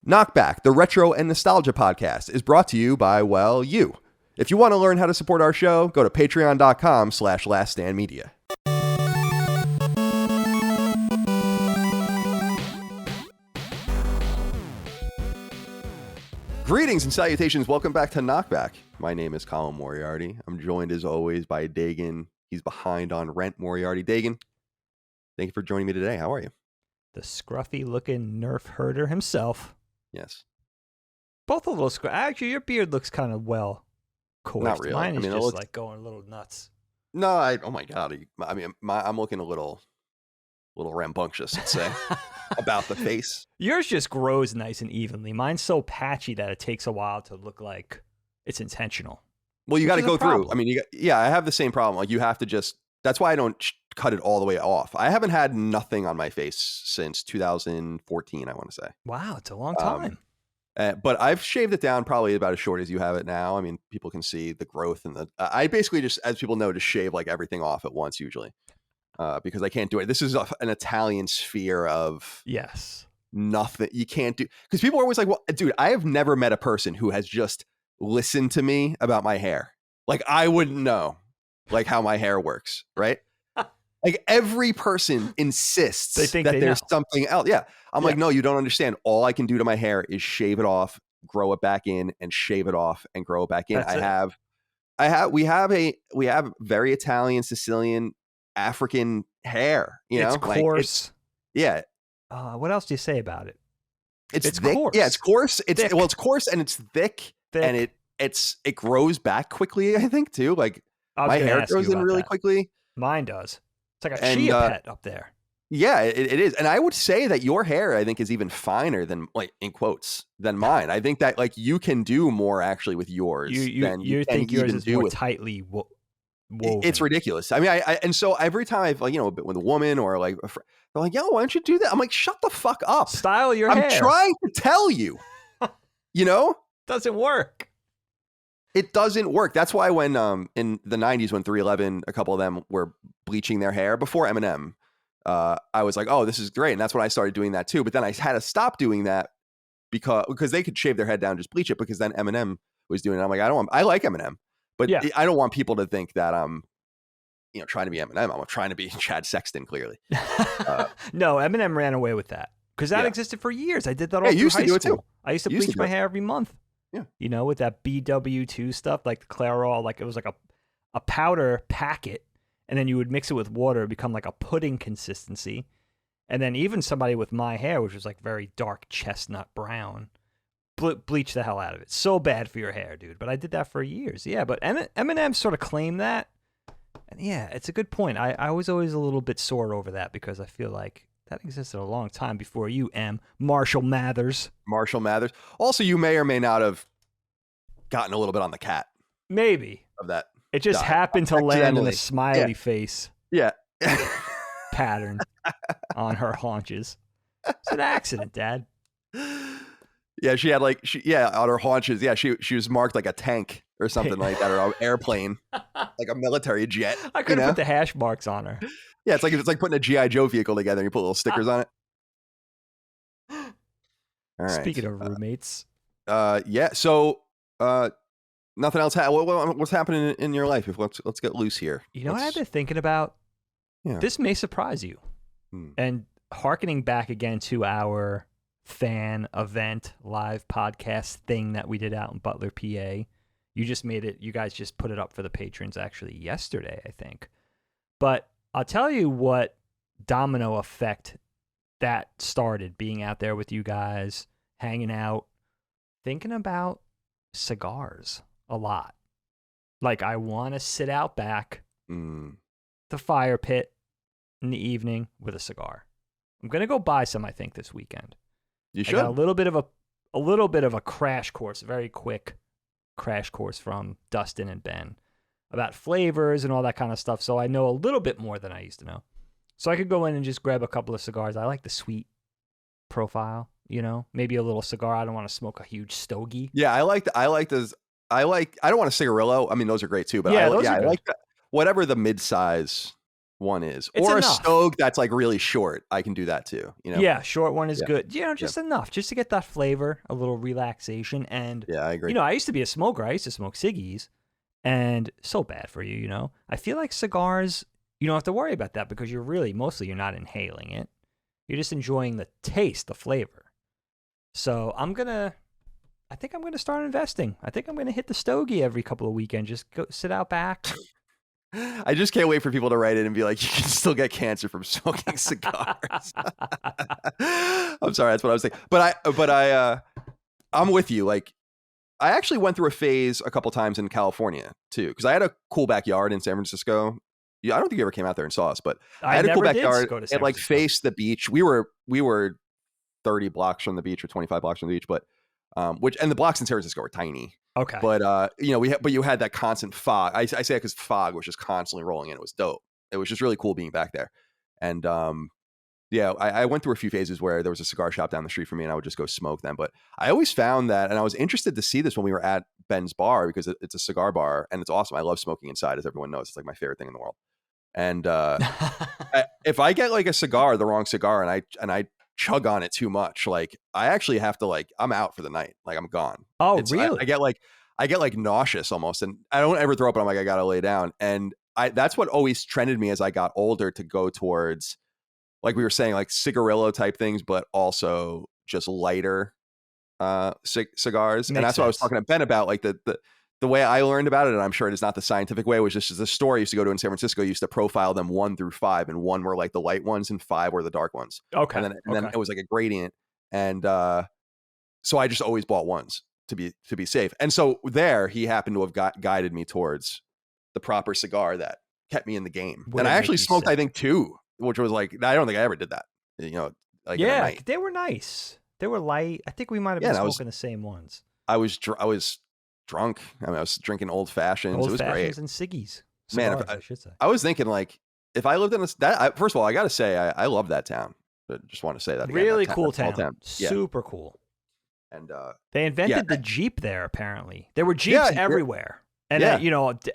KnockBack, the retro and nostalgia podcast, is brought to you by, well, you. If you want to learn how to support our show, go to patreon.com/laststandmedia. Greetings and salutations. Welcome back to KnockBack. My name is Colin Moriarty. I'm joined as always by Dagan. He's behind on rent. Moriarty. Dagan, thank you for joining me today. How are you? The scruffy looking nerf herder himself. Yes. Both a little scruffy. Actually, your beard looks kind of well coiffed. Not really. Mine is just looks... like going a little nuts. No, oh my God. I'm looking a little rambunctious, let's say, about the face. Yours just grows nice and evenly. Mine's so patchy that it takes a while to look like it's intentional. Well, you got to go through. I mean, I have the same problem. Like, you have to just, that's why I don't cut it all the way off. I haven't had nothing on my face since 2014, I want to say. Wow, it's a long time. But I've shaved it down probably about as short as you have it now. I mean, people can see the growth and I basically just, as people know, just shave like everything off at once usually. Because I can't do it. This is an Italian sphere of nothing. You can't do, because people are always like, well, dude, I have never met a person who has just listened to me about my hair. Like, I wouldn't know like how my hair works, right? Like, every person insists that there's something else. Yeah. I'm like, no, you don't understand. All I can do to my hair is shave it off, grow it back in, and shave it off and grow it back in. We have very Italian, Sicilian, African hair. It's coarse. What else do you say about it? It's thick. Coarse. Yeah, it's coarse. It's coarse and it's thick. And it grows back quickly, I think, too. Like, my hair grows in really quickly. Mine does. It's like a chia pet up there. Yeah, it is. And I would say that your hair, I think, is even finer than, like, in quotes, than mine. I think that, like, you can do more actually with yours than you think yours is more tightly woven. It's ridiculous. I mean, and so every time I've, like, with a woman or like they're like, yo, why don't you do that? I'm like, shut the fuck up. Style your hair. I'm trying to tell you. Doesn't work. It doesn't work. That's why when in the 90s when 311, a couple of them were bleaching their hair before Eminem, I was like, oh, this is great. And that's when I started doing that too. But then I had to stop doing that because they could shave their head down, just bleach it, because then Eminem was doing it. I'm like, I like Eminem, but I don't want people to think that I'm trying to be Eminem. I'm trying to be Chad Sexton, clearly. No, Eminem ran away with that because that existed for years. I did that all through high school. Too. I used to bleach my hair every month. Yeah. With that BW2 stuff, like the Clairol, like it was like a powder packet, and then you would mix it with water, become like a pudding consistency. And then even somebody with my hair, which was like very dark chestnut brown, bleach the hell out of it. So bad for your hair, dude. But I did that for years. Yeah, but Eminem sort of claimed that. And yeah, it's a good point. I was always a little bit sore over that because I feel like that existed a long time before you, Marshall Mathers. Also, you may or may not have gotten a little bit on the cat. Maybe. Of that. It just happened to land in a smiley face. Yeah. Pattern on her haunches. It's an accident, Dad. Yeah, she had on her haunches. Yeah, she was marked like a tank or something like that, or an airplane, like a military jet. I could have put the hash marks on her. Yeah, it's like putting a G.I. Joe vehicle together and you put little stickers on it. All right. Speaking of roommates. So nothing else. What's happening in your life? Let's get loose here. You know what I've been thinking about? Yeah. This may surprise you. And hearkening back again to our fan event live podcast thing that we did out in Butler, PA. You guys just put it up for the patrons actually yesterday, I think. But I'll tell you what domino effect that started, being out there with you guys, hanging out, thinking about cigars a lot. Like, I want to sit out back, the fire pit in the evening with a cigar. I'm going to go buy some, I think, this weekend. You should. I got a little bit of a crash course, a very quick crash course from Dustin and Ben about flavors and all that kind of stuff. So I know a little bit more than I used to know. So I could go in and just grab a couple of cigars. I like the sweet profile, maybe a little cigar. I don't want to smoke a huge stogie. Yeah, I like those. I don't want a cigarillo. I mean, those are great too, but I like that. Whatever the mid-size one is. It's or enough. A Stogue that's like really short. I can do that too. Yeah, short one is good. Just enough, just to get that flavor, a little relaxation. And yeah, I agree. I used to be a smoker. I used to smoke ciggies, and so bad for you. I feel like cigars, you don't have to worry about that because mostly you're not inhaling it. You're just enjoying the taste, the flavor. So I think I'm gonna start investing. I think I'm gonna hit the stogie every couple of weekends. Just go sit out back. I just can't wait for people to write in and be like, you can still get cancer from smoking cigars. I'm sorry, that's what I was thinking. But I'm with you. Like, I actually went through a phase a couple times in California too, because I had a cool backyard in San Francisco. Yeah, I don't think you ever came out there and saw us, but I had a cool backyard. It like faced the beach. We were 30 blocks from the beach or 25 blocks from the beach, but and the blocks in San Francisco were tiny. Okay. But you had that constant fog. I say that because fog was just constantly rolling in. It was dope. It was just really cool being back there. And I went through a few phases where there was a cigar shop down the street from me and I would just go smoke them. But I always found that, and I was interested to see this when we were at Ben's bar, because it's a cigar bar and it's awesome. I love smoking inside, as everyone knows. It's like my favorite thing in the world. And if I get like a cigar, the wrong cigar, and I chug on it too much, like I actually have to I'm out for the night. Like I'm gone. Oh, really? I get like nauseous almost, and I don't ever throw up, but I'm like, I gotta lay down. And that's what always trended me as I got older to go towards, like we were saying, like cigarillo type things, but also just lighter cigars. And that's what I was talking to Ben about, like the way I learned about it, and I'm sure it is not the scientific way, was just the store I used to go to in San Francisco. Used to profile them 1 through 5, and 1 were like the light ones and 5 were the dark ones. Okay. And then it was like a gradient. And so I just always bought ones to be safe. And so there he happened to have guided me towards the proper cigar that kept me in the game. And I actually smoked, I think, 2, which was like, I don't think I ever did that. Like they were nice. They were light. I think we might have been smoking the same ones. I was drunk. I mean, I was drinking old fashions. It was great. And ciggies. Man, I should say. I was thinking, like, if I lived in first of all, I got to say, I love that town. But just want to say that again. Really cool town. Super cool. And they invented the Jeep there. Apparently, there were Jeeps everywhere. And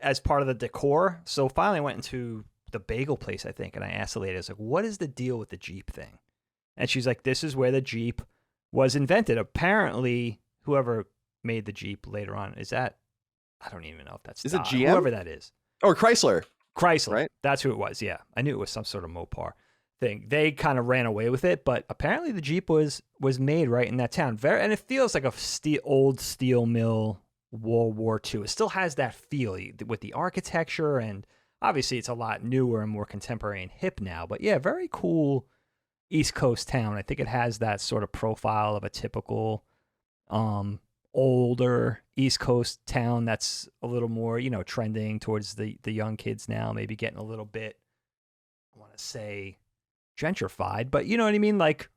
as part of the decor. So finally, I went into the bagel place, I think, and I asked the lady, I was like, "What is the deal with the Jeep thing?" And she's like, "This is where the Jeep was invented. Apparently, whoever made the Jeep later on, I don't even know if that's it GM? Whoever that is. Or Chrysler, right? That's who it was. Yeah, I knew it was some sort of Mopar thing. They kind of ran away with it, but apparently the Jeep was made right in that town. And it feels like a old steel mill, World War II. It still has that feel with the architecture, and obviously it's a lot newer and more contemporary and hip now. But yeah, very cool East Coast town. I think it has that sort of profile of a typical older East Coast town that's a little more, trending towards the young kids now, maybe getting a little bit, I want to say, gentrified, but you know what I mean? Like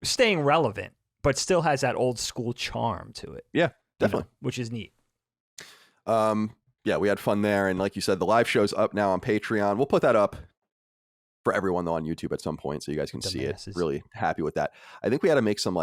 staying relevant, but still has that old school charm to it. Yeah, definitely. Which is neat. Yeah, we had fun there. And like you said, the live show's up now on Patreon. We'll put that up for everyone though on YouTube at some point so you guys can see it. Really happy with that. I think we had to make some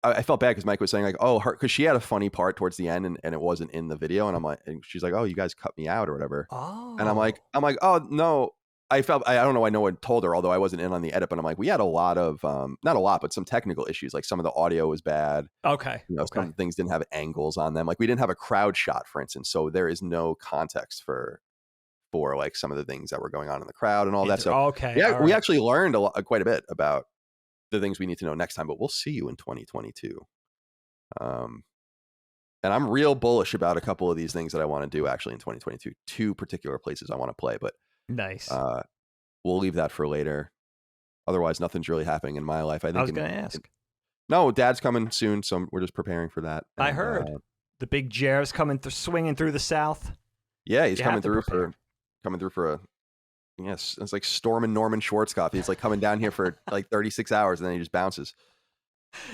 I felt bad because Mike was saying like, oh, because she had a funny part towards the end and it wasn't in the video. And I'm like, and she's like, oh, you guys cut me out or whatever. Oh. And I'm like, oh no. I don't know. I know what told her, although I wasn't in on the edit, but I'm like, we had a lot of, not a lot, but some technical issues. Like some of the audio was bad. Okay. Some things didn't have angles on them. Like we didn't have a crowd shot, for instance. So there is no context for like some of the things that were going on in the crowd and all that. So okay. Yeah, we actually learned quite a bit about the things we need to know next time, but we'll see you in 2022. And I'm real bullish about a couple of these things that I want to do actually in 2022. 2 particular places I want to play, but nice. We'll leave that for later. Otherwise, nothing's really happening in my life. I was going to ask. No, Dad's coming soon, so we're just preparing for that. I heard the big Jer's coming swinging through the South. Yeah, he's coming through for a. Yes, it's like storming Norman Schwarzkopf. He's like coming down here for like 36 hours and then he just bounces.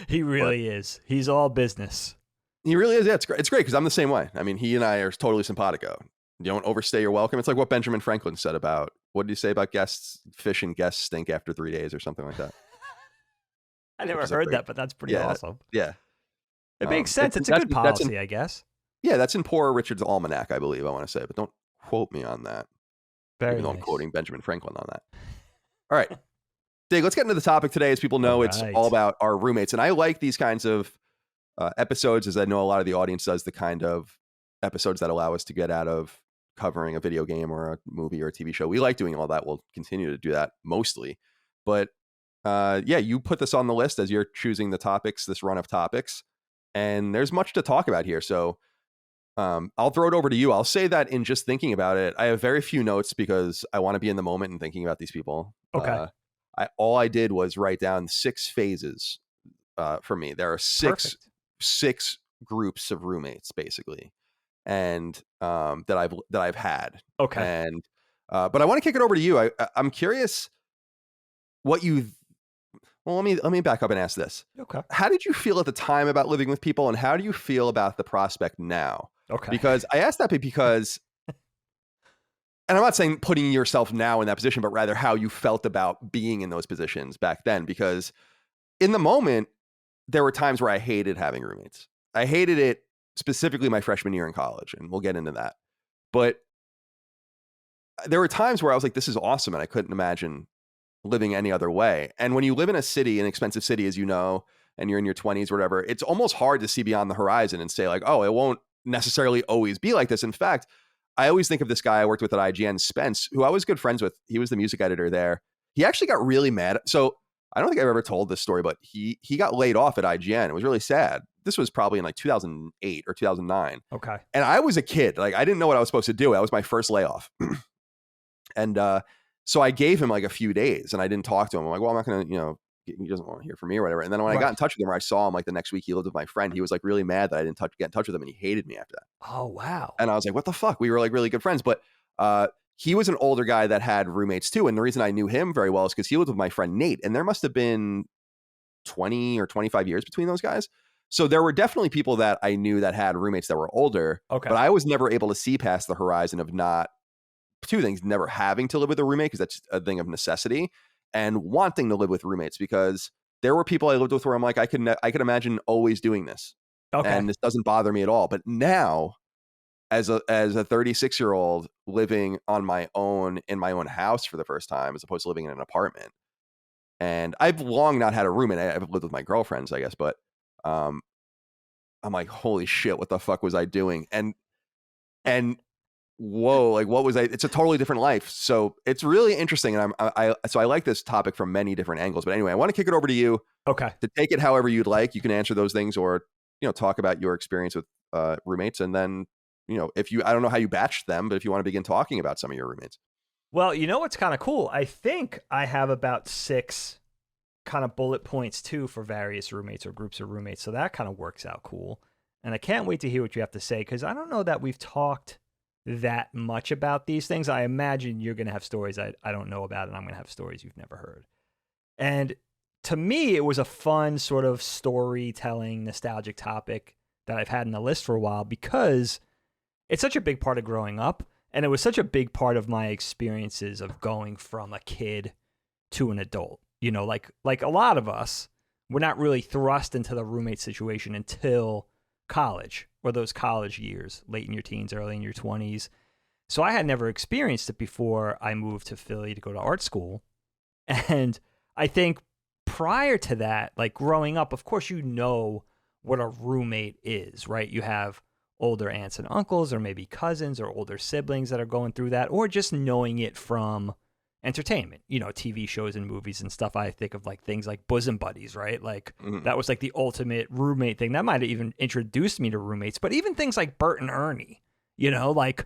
He really is. He's all business. He really is. Yeah, it's great. It's great because I'm the same way. I mean, he and I are totally simpatico. You don't overstay your welcome. It's like what Benjamin Franklin said about, what did he say about guests? Fish and guests stink after 3 days or something like that. I never heard that, but that's pretty awesome. Yeah. It makes sense. It's a good policy, I guess. Yeah, that's in Poor Richard's Almanac, I believe, I want to say, but don't quote me on that. Very even though nice. I'm quoting Benjamin Franklin on that. All right. Dig, let's get into the topic today. As people know, It's all about our roommates. And I like these kinds of episodes, as I know a lot of the audience does, the kind of episodes that allow us to get out of covering a video game or a movie or a TV show. We like doing all that. We'll continue to do that mostly. But yeah, you put this on the list as you're choosing the topics, this run of topics. And there's much to talk about here. So I'll throw it over to you. I'll say that in just thinking about it, I have very few notes because I want to be in the moment and thinking about these people. Okay. All I did was write down 6 phases for me. There are six groups of roommates basically, and that I've had. Okay. And but I want to kick it over to you. I'm curious what you. Well, let me back up and ask this. Okay. How did you feel at the time about living with people, and how do you feel about the prospect now? Okay. Because I asked that because, and I'm not saying putting yourself now in that position, but rather how you felt about being in those positions back then. Because in the moment, there were times where I hated having roommates. I hated it specifically my freshman year in college, and we'll get into that. But there were times where I was like, this is awesome, and I couldn't imagine living any other way. And when you live in a city, an expensive city, as you know, and you're in your 20s or whatever, it's almost hard to see beyond the horizon and say like, oh, it won't necessarily always be like this. In fact, I always think of this guy I worked with at IGN, Spence, who I was good friends with. He was the music editor there. He actually got really mad. So I don't think I've ever told this story, but he got laid off at IGN. It was really sad. This was probably in like 2008 or 2009. Okay. And I was a kid. Like, I didn't know what I was supposed to do. That was my first layoff. And so I gave him like a few days and I didn't talk to him. I'm like, well, I'm not going to, he doesn't want to hear from me or whatever. And then when I got in touch with him, or I saw him like the next week, he lived with my friend. He was like really mad that I didn't get in touch with him, and he hated me after that. Oh, wow. And I was like, what the fuck? We were like really good friends. But he was an older guy that had roommates too. And the reason I knew him very well is because he lived with my friend Nate, and there must have been 20 or 25 years between those guys. So there were definitely people that I knew that had roommates that were older. Okay. But I was never able to see past the horizon of two things: never having to live with a roommate, because that's a thing of necessity, and wanting to live with roommates, because there were people I lived with where I'm like, I could imagine always doing this. Okay. And this doesn't bother me at all. But now, as a 36-year-old living on my own in my own house for the first time, as opposed to living in an apartment, and I've long not had a roommate. I've lived with my girlfriends, I guess, but I'm like, holy shit, what the fuck was I doing? And whoa, like what was I? It's a totally different life. So it's really interesting, and so I like this topic from many different angles. But anyway, I want to kick it over to you. Okay. To take it however you'd like. You can answer those things, or talk about your experience with roommates, and then I don't know how you batched them, but if you want to begin talking about some of your roommates. Well, what's kind of cool? I think I have about 6 kind of bullet points too for various roommates or groups of roommates, so that kind of works out cool. And I can't wait to hear what you have to say, because I don't know that we've talked that much about these things. I imagine you're going to have stories I don't know about, and I'm going to have stories you've never heard. And to me, it was a fun sort of storytelling, nostalgic topic that I've had in the list for a while, because it's such a big part of growing up, and it was such a big part of my experiences of going from a kid to an adult. Like a lot of us, we're not really thrust into the roommate situation until college, or those college years, late in your teens, early in your 20s. So I had never experienced it before I moved to Philly to go to art school. And I think prior to that, like growing up, of course, what a roommate is, right? You have older aunts and uncles, or maybe cousins or older siblings that are going through that, or just knowing it from entertainment, TV shows and movies and stuff. I think of like things like Bosom Buddies, right? Like that was like the ultimate roommate thing. That might have even introduced me to roommates. But even things like Bert and Ernie, like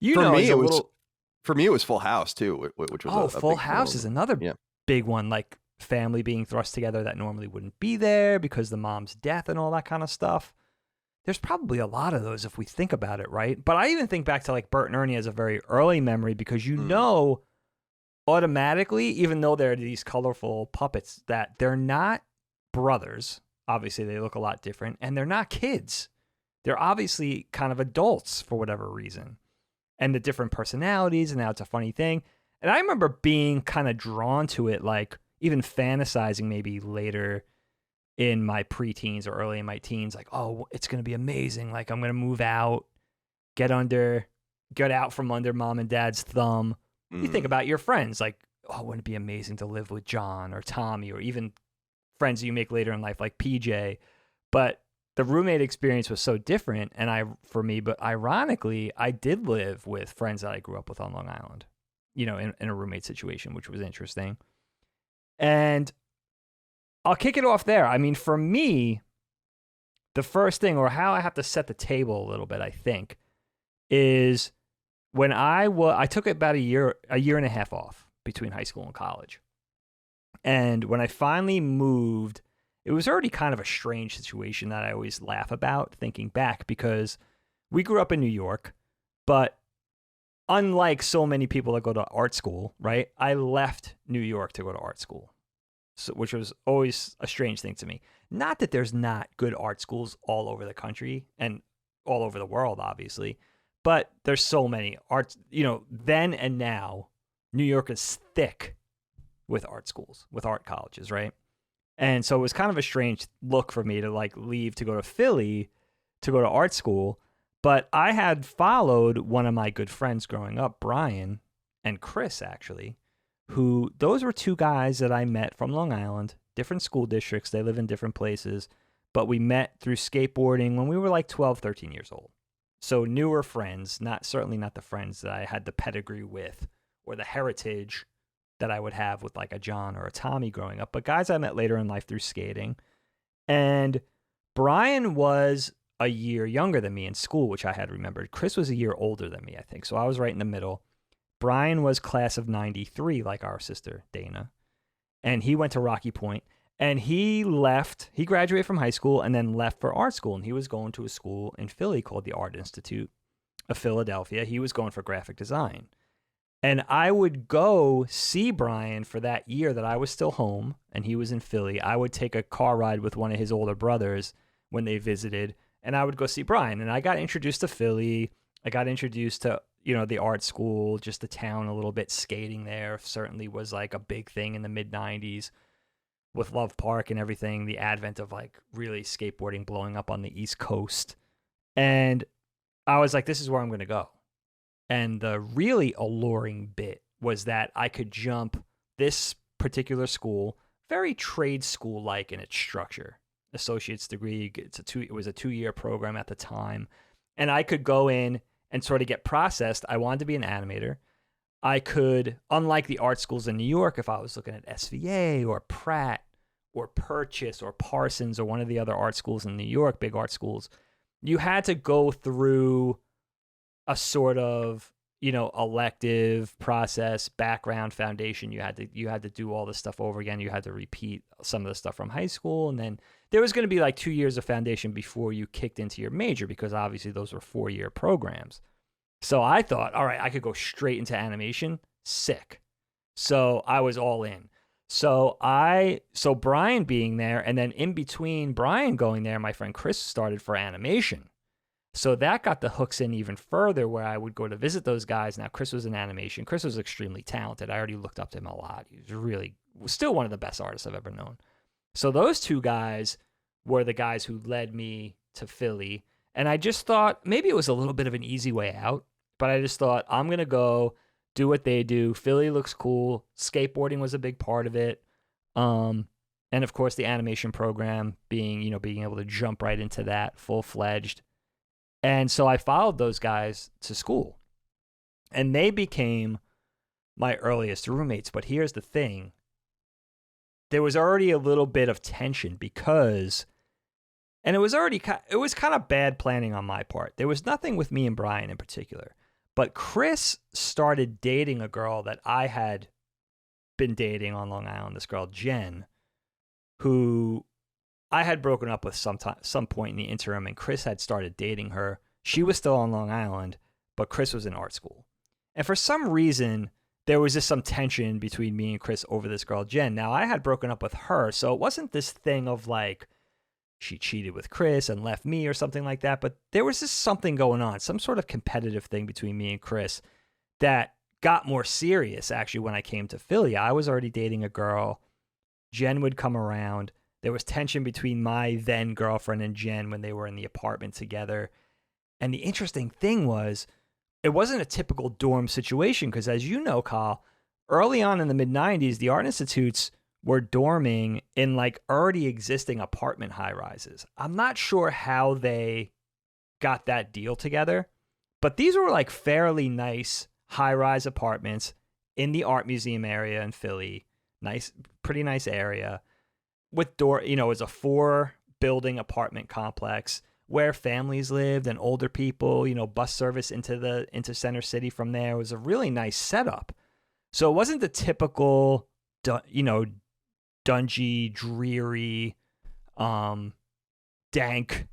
for me it was Full House too, which was Full House is another big one. Like family being thrust together that normally wouldn't be there because the mom's death and all that kind of stuff. There's probably a lot of those if we think about it, right? But I even think back to like Bert and Ernie as a very early memory, because automatically, even though they're these colorful puppets, that they're not brothers. Obviously, they look a lot different, and they're not kids. They're obviously kind of adults for whatever reason, and the different personalities, and now it's a funny thing. And I remember being kind of drawn to it, like even fantasizing maybe later in my preteens or early in my teens, like, oh, it's going to be amazing. Like, I'm going to move out, get out from under mom and dad's thumb, You think about your friends, like, oh, wouldn't it be amazing to live with John or Tommy or even friends you make later in life like PJ? But the roommate experience was so different for me, but ironically, I did live with friends that I grew up with on Long Island, in a roommate situation, which was interesting. And I'll kick it off there. I mean, for me, the first thing, or how I have to set the table a little bit, I think, is when I took about a year and a half off between high school and college. And when I finally moved, it was already kind of a strange situation that I always laugh about thinking back, because we grew up in New York, but unlike so many people that go to art school, right? I left New York to go to art school, which was always a strange thing to me. Not that there's not good art schools all over the country and all over the world, obviously, but there's so many arts, then and now, New York is thick with art schools, with art colleges, right? And so it was kind of a strange look for me to like leave to go to Philly to go to art school. But I had followed one of my good friends growing up, Brian and Chris, actually, those were two guys that I met from Long Island, different school districts. They live in different places, but we met through skateboarding when we were like 12, 13 years old. So newer friends, certainly not the friends that I had the pedigree with or the heritage that I would have with like a John or a Tommy growing up, but guys I met later in life through skating. And Brian was a year younger than me in school, which I had remembered. Chris was a year older than me, I think. So I was right in the middle. Brian was class of 93, like our sister Dana. And he went to Rocky Point, and he graduated from high school and then left for art school. And he was going to a school in Philly called the Art Institute of Philadelphia. He was going for graphic design. And I would go see Brian for that year that I was still home and he was in Philly. I would take a car ride with one of his older brothers when they visited, and I would go see Brian. And I got introduced to Philly. I got introduced to, the art school, just the town a little bit. Skating there certainly was like a big thing in the mid-90s with Love Park and everything, the advent of like really skateboarding blowing up on the East Coast. And I was like, this is where I'm going to go. And the really alluring bit was that I could jump this particular school, very trade school-like in its structure. Associate's degree, it was a 2-year program at the time. And I could go in and sort of get processed. I wanted to be an animator. I could, unlike the art schools in New York, if I was looking at SVA or Pratt or Purchase or Parsons or one of the other art schools in New York, big art schools, you had to go through a sort of, elective process, background, foundation. You had to do all this stuff over again. You had to repeat some of the stuff from high school. And then there was going to be like 2 years of foundation before you kicked into your major, because obviously those were 4-year programs. So I thought, all right, I could go straight into animation. Sick. So I was all in. So Brian being there, and then in between Brian going there, my friend Chris started for animation. So that got the hooks in even further, where I would go to visit those guys. Now, Chris was in animation. Chris was extremely talented. I already looked up to him a lot. He was still one of the best artists I've ever known. So those two guys were the guys who led me to Philly. And I just thought maybe it was a little bit of an easy way out, but I just thought, I'm going to go do what they do. Philly looks cool. Skateboarding was a big part of it. And of course, the animation program being able to jump right into that full-fledged. And so I followed those guys to school, and they became my earliest roommates. But here's the thing. There was already a little bit of tension because, and it was kind of bad planning on my part. There was nothing with me and Brian in particular, but Chris started dating a girl that I had been dating on Long Island, this girl, Jen, who I had broken up with some point in the interim, and Chris had started dating her. She was still on Long Island, but Chris was in art school. And for some reason, there was just some tension between me and Chris over this girl, Jen. Now, I had broken up with her, so it wasn't this thing of like she cheated with Chris and left me or something like that, but there was just something going on, some sort of competitive thing between me and Chris that got more serious, actually, when I came to Philly. I was already dating a girl. Jen would come around. There was tension between my then girlfriend and Jen when they were in the apartment together. And the interesting thing was, it wasn't a typical dorm situation because, as you know, Kyle, early on in the mid-90s, the art institutes were dorming in like already existing apartment high-rises. I'm not sure how they got that deal together, but these were like fairly nice high-rise apartments in the art museum area in Philly. Nice, pretty nice area with it was a 4-building apartment complex where families lived and older people, bus service into Center City from there. It was a really nice setup. So it wasn't the typical, dungy, dreary, dank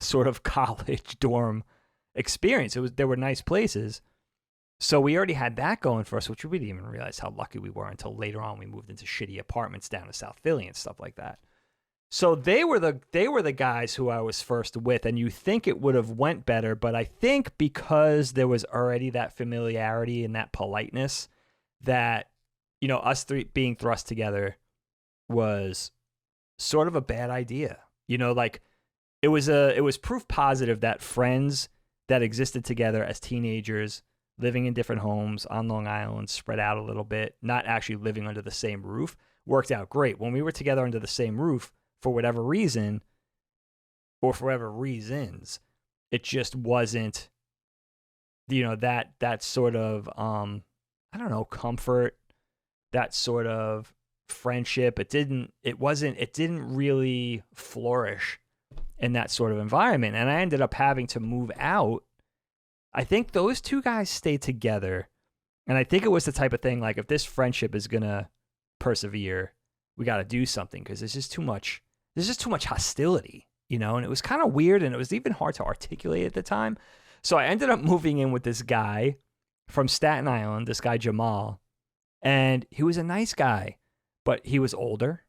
sort of college dorm experience. There were nice places. So we already had that going for us, which we didn't even realize how lucky we were until later on we moved into shitty apartments down to South Philly and stuff like that. So they were the guys who I was first with, and you think it would have went better, but I think because there was already that familiarity and that politeness that, us three being thrust together was sort of a bad idea. Like it was proof positive that friends that existed together as teenagers, living in different homes on Long Island, spread out a little bit, not actually living under the same roof, worked out great. When we were together under the same roof, for whatever reason, or for whatever reasons, it just wasn't, that sort of, comfort, that sort of friendship. It didn't really flourish in that sort of environment. And I ended up having to move out. I think those two guys stayed together. And I think it was the type of thing, like, if this friendship is going to persevere, we got to do something because there's just too much hostility, and it was kind of weird and it was even hard to articulate at the time. So I ended up moving in with this guy from Staten Island, this guy Jamal, and he was a nice guy, but he was older.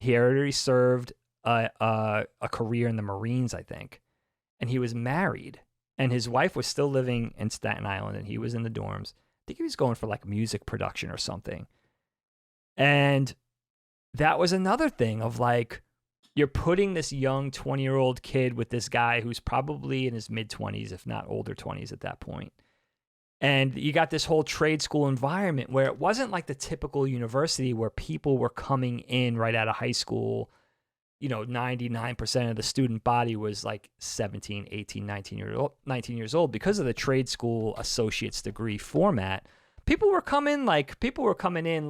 He already served a career in the Marines, I think, and he was married, and his wife was still living in Staten Island, and he was in the dorms. I think he was going for like music production or something. And that was another thing of like, you're putting this young 20-year-old kid with this guy who's probably in his mid-20s, if not older 20s at that point. And you got this whole trade school environment where it wasn't like the typical university where people were coming in right out of high school. 99% of the student body was like 17, 18, 19 years old because of the trade school associate's degree format. People were coming in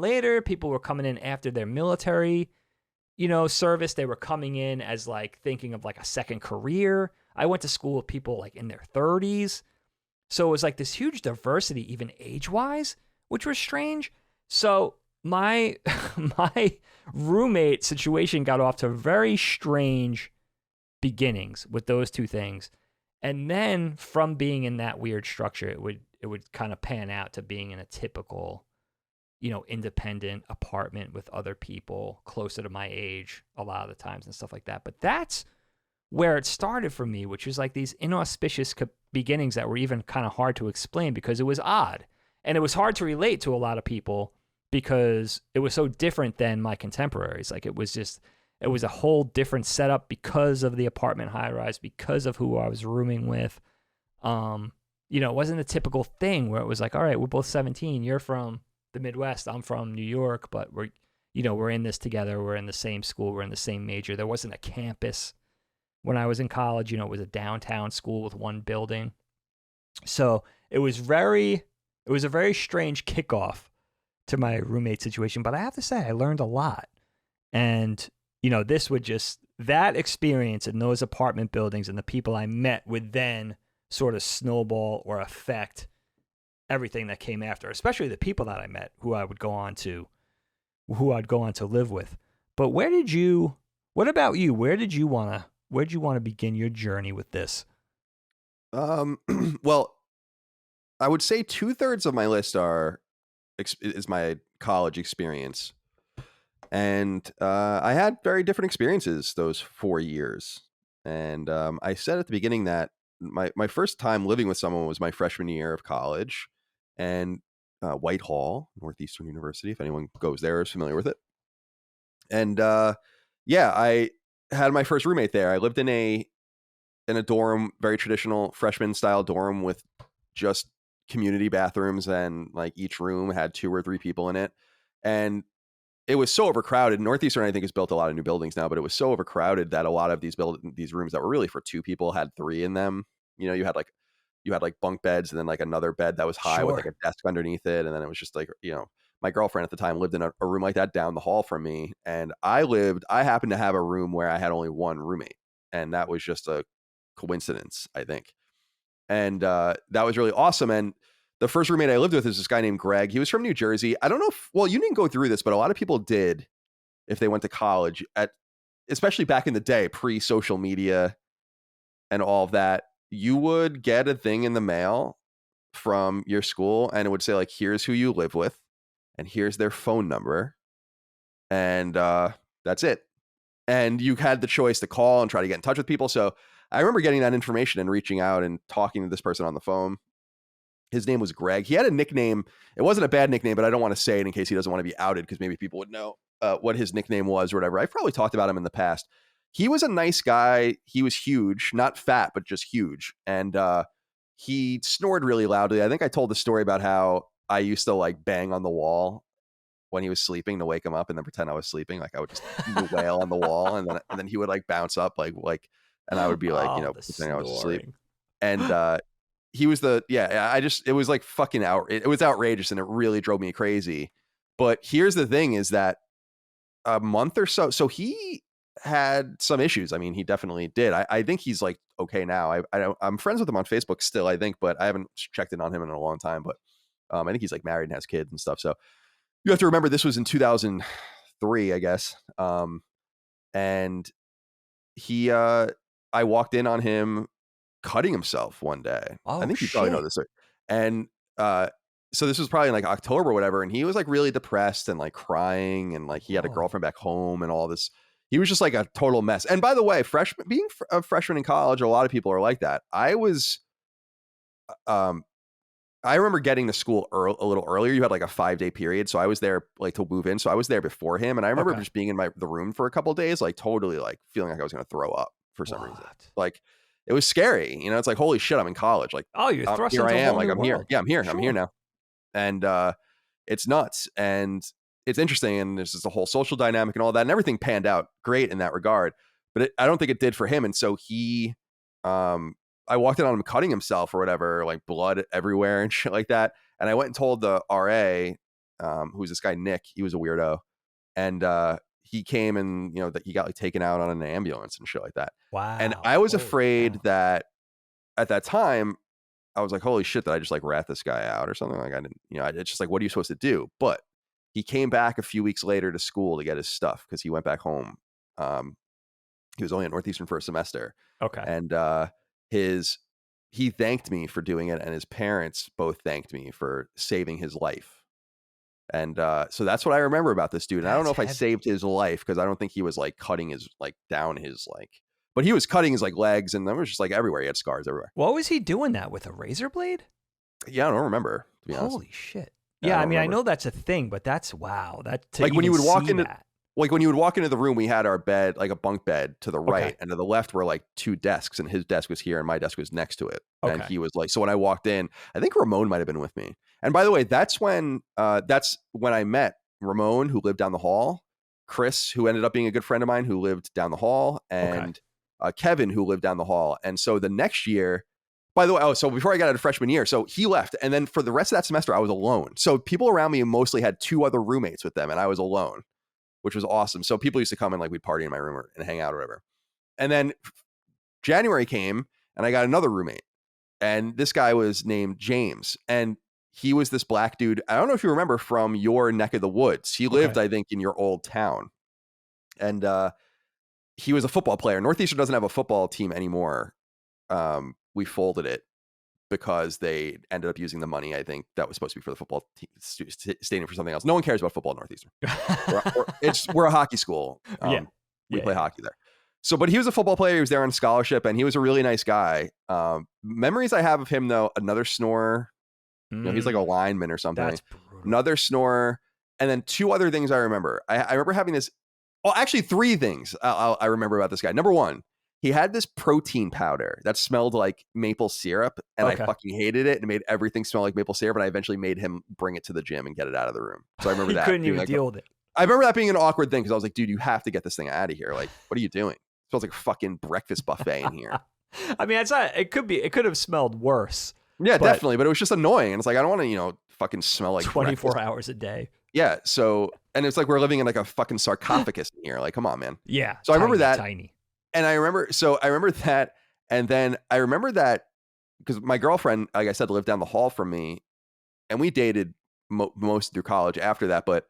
later. People were coming in after their military, service. They were coming in as like thinking of like a second career. I went to school with people like in their 30s. So it was like this huge diversity, even age-wise, which was strange. So my roommate situation got off to very strange beginnings with those two things. And then from being in that weird structure, it would kind of pan out to being in a typical, independent apartment with other people closer to my age a lot of the times and stuff like that. But that's where it started for me, which was like these inauspicious beginnings that were even kind of hard to explain because it was odd. And it was hard to relate to a lot of people because it was so different than my contemporaries. Like it was a whole different setup because of the apartment high-rise, because of who I was rooming with. It wasn't a typical thing where it was like, all right, we're both 17. You're from the Midwest. I'm from New York, but we're in this together. We're in the same school. We're in the same major. There wasn't a campus. When I was in college, it was a downtown school with one building. So it was a very strange kickoff to my roommate situation. But I have to say, I learned a lot. And, that experience in those apartment buildings and the people I met would then sort of snowball or affect everything that came after, especially the people that I met who I'd go on to live with. But what about you? Where'd you want to begin your journey with this? Well, I would say 2/3 of my list is my college experience. And I had very different experiences those 4 years. And I said at the beginning that my first time living with someone was my freshman year of college, and Whitehall, Northeastern University, if anyone goes there is familiar with it. And I had my first roommate there. I lived in a dorm, very traditional freshman style dorm with just community bathrooms, and like each room had 2 or 3 people in it. And it was so overcrowded. Northeastern, I think, has built a lot of new buildings now, but it was so overcrowded that a lot of these rooms that were really for 2 people had 3 in them. You know, you had like bunk beds, and then like another bed that was high with like a desk underneath it. And then it was just like, you know, my girlfriend at the time lived in a room like that down the hall from me. And I happened to have a room where I had only one roommate. And that was just a coincidence, I think. And that was really awesome. And the first roommate I lived with is this guy named Greg. He was from New Jersey. I don't know well, you didn't go through this, but a lot of people did if they went to college, especially back in the day, pre-social media and all of that. You would get a thing in the mail from your school, and it would say like, here's who you live with, and here's their phone number. And that's it. And you had the choice to call and try to get in touch with people. So I remember getting that information and reaching out and talking to this person on the phone. His name was Greg. He had a nickname. It wasn't a bad nickname, but I don't want to say it in case he doesn't want to be outed, because maybe people would know what his nickname was or whatever. I've probably talked about him in the past. He was a nice guy. He was huge, not fat, but just huge. And he snored really loudly. I think I told the story about how I used to like bang on the wall when he was sleeping to wake him up and then pretend I was sleeping. Like I would just wail on the wall, and then he would like bounce up like, and I would be like, you know, pretending I was asleep. And he was it was like fucking it was outrageous, and it really drove me crazy. But here's the thing is that a month or so he had some issues. I mean, he definitely did. I think he's like okay now. I'm friends with him on Facebook still, I think, but I haven't checked in on him in a long time. But I think he's like married and has kids and stuff. So you have to remember this was in 2003, I guess. And he I walked in on him cutting himself one day. I think you probably know this. And so this was probably in like October or whatever, and he was like really depressed and like crying, and like he had a girlfriend back home and all this. He was just like a total mess. And by the way, being a freshman in college, a lot of people are like that. I remember getting to school a little earlier. You had like a 5-day period, so I was there like to move in. So I was there before him, and I remember just being in the room for a couple of days, like totally like feeling like I was going to throw up for some reason. Like it was scary, you know. It's like, holy shit, I'm in college. Like, oh, you're thrust here into I am. Like I'm here. world. Yeah, I'm here. Sure. I'm here now, and it's nuts, and it's interesting, and there's just a whole social dynamic and all that, and everything panned out great in that regard. But I don't think it did for him, and so he, I walked in on him cutting himself or whatever, like blood everywhere and shit like that. And I went and told the RA, who's this guy, Nick. He was a weirdo. And he came and, you know, that he got like taken out on an ambulance and shit like that. Wow. And I was afraid that at that time, I was like, holy shit, that I just like rat this guy out or something. Like I didn't, you know, it's just like, what are you supposed to do? But he came back a few weeks later to school to get his stuff because he went back home. He was only at Northeastern for a semester. Okay. And he thanked me for doing it, and his parents both thanked me for saving his life. And so that's what I remember about this dude. And I don't know if I saved his life, because I don't think he was like cutting his like down his like, but he was cutting his like legs, and that was just like everywhere. He had scars everywhere. What was he doing that with, a razor blade? Yeah, I don't remember, to be honest. Holy shit. Yeah, I mean, remember. I know that's a thing, but that's wow. That like when you would walk into that. Like when you would walk into the room, we had our bed, like a bunk bed to the right, and to the left were like 2 desks, and his desk was here and my desk was next to it. Okay. And he was like, so when I walked in, I think Ramon might've been with me. And by the way, that's when I met Ramon, who lived down the hall, Chris, who ended up being a good friend of mine, who lived down the hall, and Kevin, who lived down the hall. And so the next year, by the way, so before I got out of freshman year, so he left. And then for the rest of that semester, I was alone. So people around me mostly had 2 other roommates with them, and I was alone, which was awesome. So people used to come and like we'd party in my room and hang out or whatever. And then January came and I got another roommate, and this guy was named James, and he was this black dude. I don't know if you remember from your neck of the woods. He lived, I think, in your old town, and he was a football player. Northeastern doesn't have a football team anymore. We folded it because they ended up using the money, I think, that was supposed to be for the football stadium for something else. No one cares about football at Northeastern. We're a hockey school. We play hockey there. So, but he was a football player. He was there on scholarship, and he was a really nice guy. Memories I have of him, though, another snorer. You know, he's like a lineman or something. That's brutal. Another snorer. And then 2 other things I remember. I remember having this. Oh, actually 3 things I remember about this guy. Number 1, He had this protein powder that smelled like maple syrup, and I fucking hated it, and it made everything smell like maple syrup. And I eventually made him bring it to the gym and get it out of the room. So I remember He that. couldn't even like, deal with it. I remember that being an awkward thing because I was like, dude, you have to get this thing out of here. Like, what are you doing? It smells like a fucking breakfast buffet in here. I mean, it's not. It could have smelled worse. Yeah, definitely. But it was just annoying. And it's like, I don't want to, fucking smell like 24 hours a day. Yeah. So, and it's like we're living in like a fucking sarcophagus in here. Like, come on, man. Yeah. So I remember that. Tiny. And I remember that. And then I remember that because my girlfriend, like I said, lived down the hall from me, and we dated most through college after that. But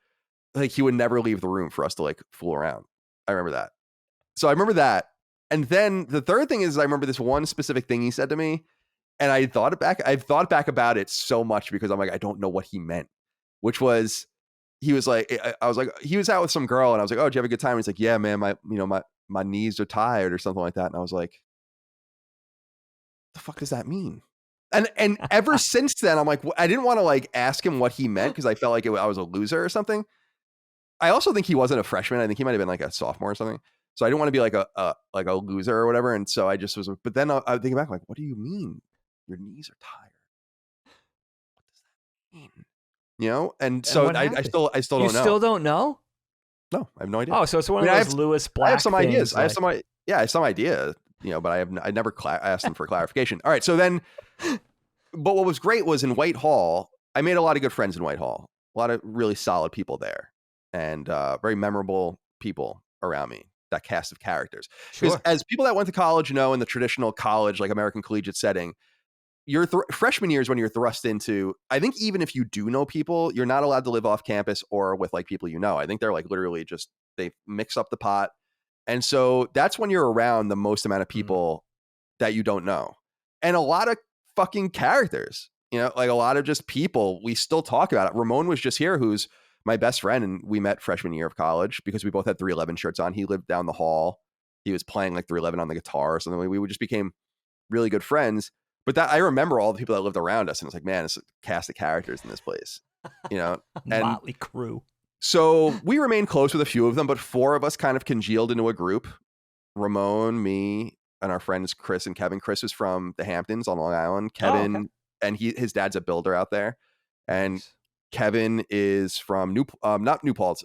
like, he would never leave the room for us to like fool around. I remember that. So I remember that. And then the third thing is I remember this one specific thing he said to me, and I've thought back about it so much because I'm like, I don't know what he meant, which was, he was like, I was like, he was out with some girl, and I was like, oh, did you have a good time? And he's like, yeah, man, my knees are tired or something like that. And I was like, the fuck does that mean? And ever since then, I'm like, I didn't want to like ask him what he meant because I felt like I was a loser or something. I also think he wasn't a freshman. I think he might have been like a sophomore or something. So I didn't want to be like a loser or whatever. And so I just was, but then I think back, like, what do you mean your knees are tired? What does that mean? And so I still don't know. You still don't know? No, I have no idea. Oh, so it's one of those Lewis Black. I have some ideas. Like... I have some idea, but I never asked them for clarification. All right. So then, but what was great was in Whitehall, I made a lot of good friends in Whitehall, a lot of really solid people there, and very memorable people around me, that cast of characters. Because as people that went to college know, in the traditional college, like American collegiate setting, your freshman year is when you're thrust into, I think even if you do know people, you're not allowed to live off campus or with like people I think they're like literally just, they mix up the pot. And so that's when you're around the most amount of people that you don't know. And a lot of fucking characters, like a lot of just people we still talk about it. Ramon was just here, who's my best friend, and we met freshman year of college because we both had 311 shirts on. He lived down the hall. He was playing like 311 on the guitar or something. We just became really good friends. But that I remember all the people that lived around us, and it's like, man, it's a cast of characters in this place, and motley crew. So we remained close with a few of them, but four of us kind of congealed into a group. Ramon, me, and our friends Chris and Kevin. Chris was from the Hamptons on Long Island. Kevin, and his dad's a builder out there, and Kevin is from not New Paltz,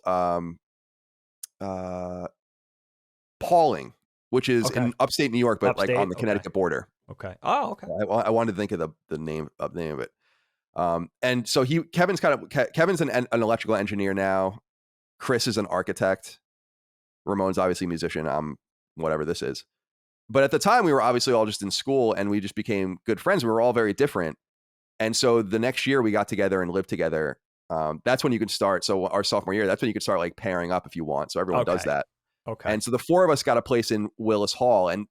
Pauling, which is in upstate New York, but like on the Connecticut border. Okay. Oh, okay. I wanted to think of the name of it. And so Kevin's an electrical engineer now. Chris is an architect. Ramon's obviously a musician. I'm whatever this is. But at the time, we were obviously all just in school, and we just became good friends. We were all very different. And so the next year we got together and lived together. That's when you could start. So our sophomore year, that's when you could start like pairing up if you want. So everyone does that. Okay. And so the four of us got a place in Willis Hall, and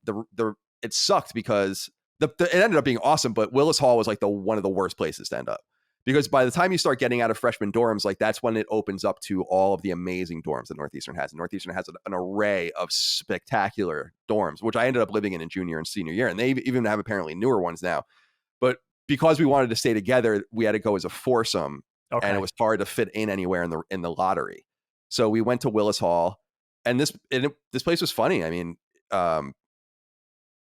it sucked because it ended up being awesome, but Willis Hall was like one of the worst places to end up, because by the time you start getting out of freshman dorms, like that's when it opens up to all of the amazing dorms that Northeastern has. And Northeastern has an array of spectacular dorms, which I ended up living in junior and senior year. And they even have apparently newer ones now. But because we wanted to stay together, we had to go as a foursome, and it was hard to fit in anywhere in the lottery. So we went to Willis Hall, and this place was funny. I mean,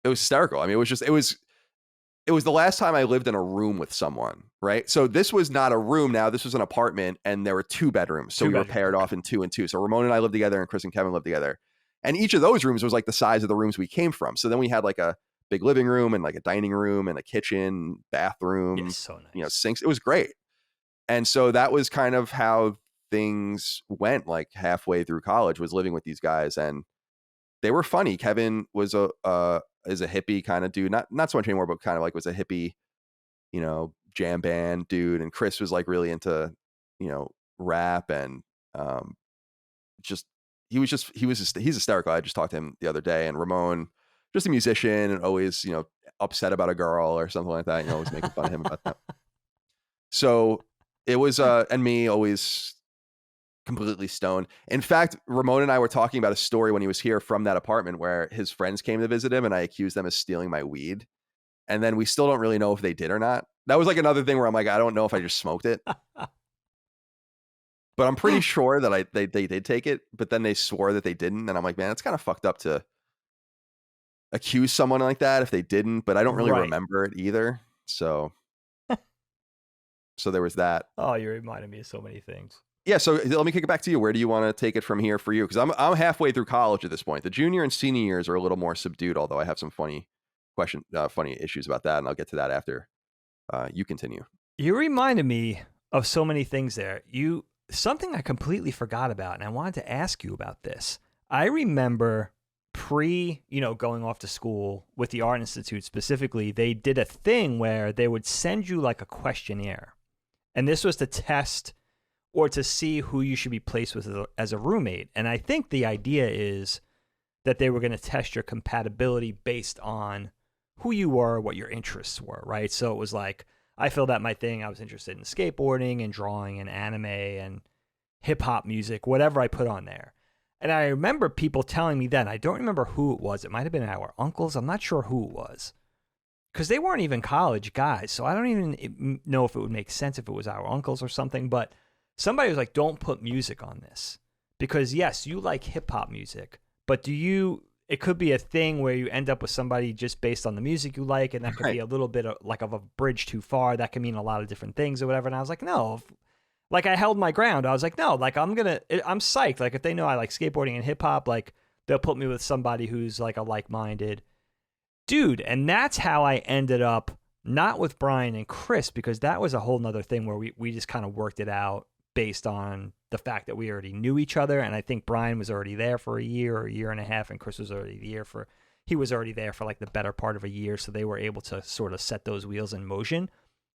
it was hysterical. I mean, it was the last time I lived in a room with someone, right? So this was not a room now. This was an apartment, and there were 2 bedrooms. So we were paired off in 2 and 2. So Ramon and I lived together, and Chris and Kevin lived together. And each of those rooms was like the size of the rooms we came from. So then we had like a big living room and like a dining room and a kitchen, bathroom, yes, so nice. Sinks. It was great. And so that was kind of how things went, like halfway through college, was living with these guys, and they were funny. Kevin was is a hippie kind of dude, not so much anymore, but kind of like was a hippie, jam band dude. And Chris was like really into, rap, and he's hysterical. I just talked to him the other day. And Ramon, just a musician, and always, upset about a girl or something like that, always making fun of him about that. So it was, and me always completely stoned. In fact, Ramon and I were talking about a story when he was here from that apartment where his friends came to visit him, and I accused them of stealing my weed. And then we still don't really know if they did or not. That was like another thing where I'm like, I don't know if I just smoked it. But I'm pretty sure that they did take it, but then they swore that they didn't. And I'm like, man, it's kind of fucked up to accuse someone like that if they didn't, but I don't really Right. remember it either. So there was that. Oh, you reminded me of so many things. Yeah, so let me kick it back to you. Where do you want to take it from here for you? Because I'm halfway through college at this point. The junior and senior years are a little more subdued, although I have some funny issues about that, and I'll get to that after you continue. You reminded me of so many things there. Something I completely forgot about, and I wanted to ask you about this. I remember going off to school with the Art Institute specifically, they did a thing where they would send you like a questionnaire. And this was to test or to see who you should be placed with as a roommate. And I think the idea is that they were going to test your compatibility based on who you were, what your interests were, right? So it was like, I filled out my thing. I was interested in skateboarding and drawing and anime and hip hop music, whatever I put on there. And I remember people telling me then, I don't remember who it was. It might have been our uncles. I'm not sure who it was. Because they weren't even college guys. So I don't even know if it would make sense if it was our uncles or something. But somebody was like, don't put music on this. Because yes, you like hip hop music. But it could be a thing where you end up with somebody just based on the music you like. And that could be a little bit of a bridge too far. That can mean a lot of different things or whatever. And I was like, no. Like, I held my ground. I was like, no, like, I'm psyched. Like, if they know I like skateboarding and hip hop, like, they'll put me with somebody who's like a like-minded dude. And that's how I ended up not with Brian and Chris, because that was a whole nother thing where we just kind of worked it out based on the fact that we already knew each other. And I think Brian was already there for a year or a year and a half, and Chris was already there for like the better part of a year. So they were able to sort of set those wheels in motion.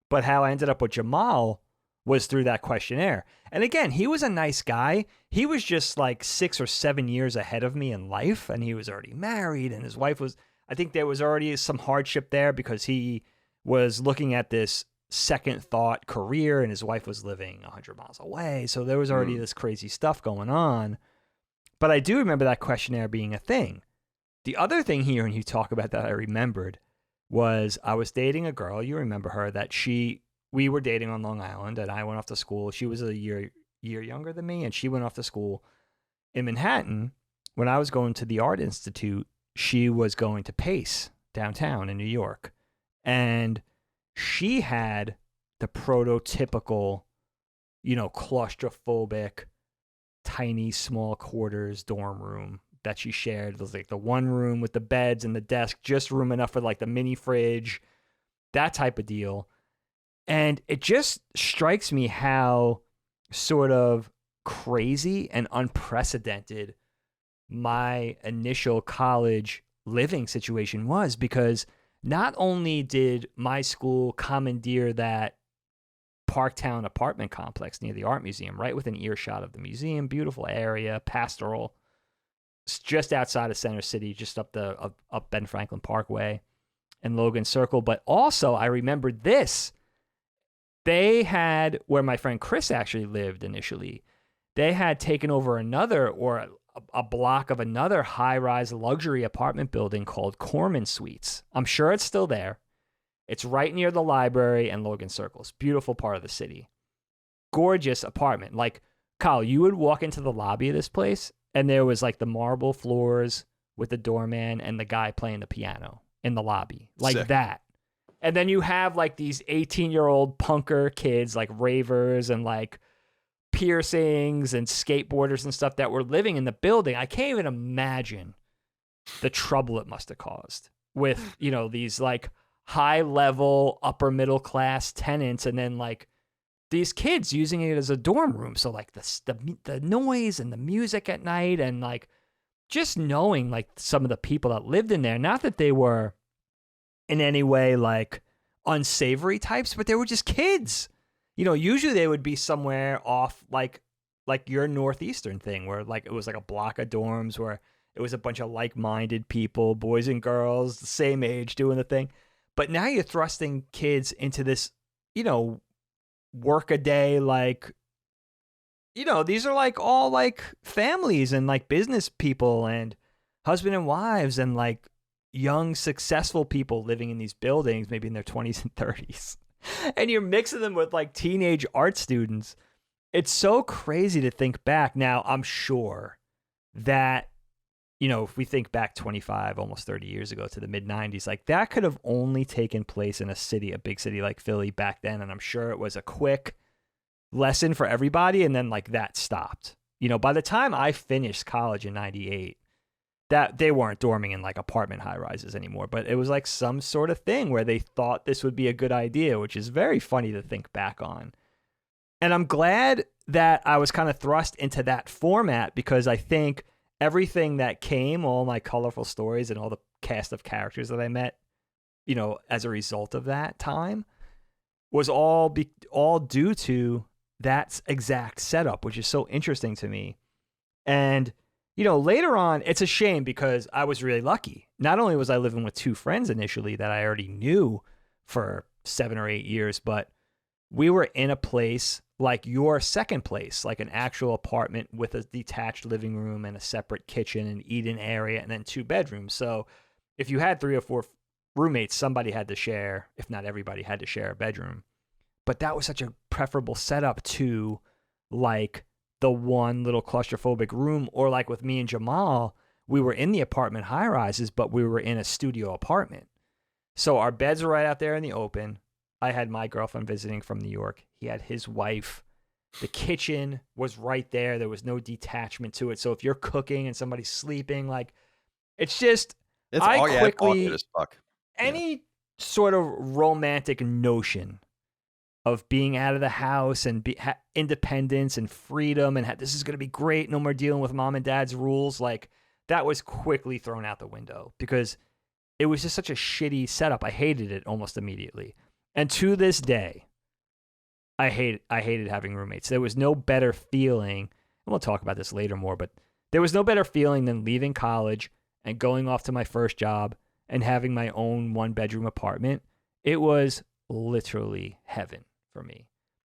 But how I ended up with Jamal was through that questionnaire. And again, he was a nice guy. He was just like 6 or 7 years ahead of me in life, and he was already married, and his wife was, I think there was already some hardship there because he was looking at this second thought career, and his wife was living 100 miles away. So there was already this crazy stuff going on. But I do remember that questionnaire being a thing. The other thing here, and you talk about that I remembered, was I was dating a girl, you remember her, that we were dating on Long Island, and I went off to school. She was a year younger than me, and she went off to school in Manhattan. When I was going to the Art Institute, she was going to Pace downtown in New York. And she had the prototypical, claustrophobic, tiny, small quarters dorm room that she shared. It was like the one room with the beds and the desk, just room enough for like the mini fridge, that type of deal. And it just strikes me how sort of crazy and unprecedented my initial college living situation was, because not only did my school commandeer that Parktown apartment complex near the art museum, right within earshot of the museum, beautiful area, pastoral, it's just outside of Center City, just up Ben Franklin Parkway and Logan Circle. But also I remembered this. They had, where my friend Chris actually lived initially, they had taken over a block of another high-rise luxury apartment building called Corman Suites. I'm sure it's still there. It's right near the library and Logan Circles. Beautiful part of the city. Gorgeous apartment. Like, Kyle, you would walk into the lobby of this place, and there was like the marble floors with the doorman and the guy playing the piano in the lobby. Like Sick. That. And then you have like these 18-year-old punker kids, like ravers and like piercings and skateboarders and stuff that were living in the building. I can't even imagine the trouble it must have caused with, these like high-level, upper-middle-class tenants, and then like these kids using it as a dorm room. So like the noise and the music at night, and like just knowing like some of the people that lived in there, not that they were in any way like unsavory types, but they were just kids. Usually they would be somewhere off like your northeastern thing, where like it was like a block of dorms where it was a bunch of like-minded people, boys and girls, the same age, doing the thing. But now you're thrusting kids into this, work a day, like, these are like all like families and like business people and husband and wives and like young, successful people living in these buildings, maybe in their 20s and 30s. And you're mixing them with like teenage art students. It's so crazy to think back. Now, I'm sure that if we think back 25, almost 30 years ago to the mid 90s, like that could have only taken place in a big city like Philly back then. And I'm sure it was a quick lesson for everybody. And then like that stopped. By the time I finished college in 98, that they weren't dorming in like apartment high rises anymore, but it was like some sort of thing where they thought this would be a good idea, which is very funny to think back on. And I'm glad that I was kind of thrust into that format because I think everything that came, all my colorful stories and all the cast of characters that I met, as a result of that time was all due to that exact setup, which is so interesting to me. And, later on, it's a shame because I was really lucky. Not only was I living with 2 friends initially that I already knew for 7 or 8 years, but we were in a place like your second place, like an actual apartment with a detached living room and a separate kitchen and eat-in area and then 2 bedrooms. So if you had 3 or 4 roommates, somebody had to share, if not everybody had to share a bedroom. But that was such a preferable setup to like the one little claustrophobic room, or like with me and Jamal, we were in the apartment high rises, but we were in a studio apartment. So our beds were right out there in the open. I had my girlfriend visiting from New York. He had his wife. The kitchen was right there. There was no detachment to it. So if you're cooking and somebody's sleeping, like it's just, awkward as fuck. Any sort of romantic notion of being out of the house and independence and freedom and this is going to be great, no more dealing with mom and dad's rules, like that was quickly thrown out the window because it was just such a shitty setup. I hated it almost immediately. And to this day, I hated having roommates. There was no better feeling, and we'll talk about this later more, but there was no better feeling than leaving college and going off to my first job and having my own 1-bedroom apartment. It was literally heaven for me.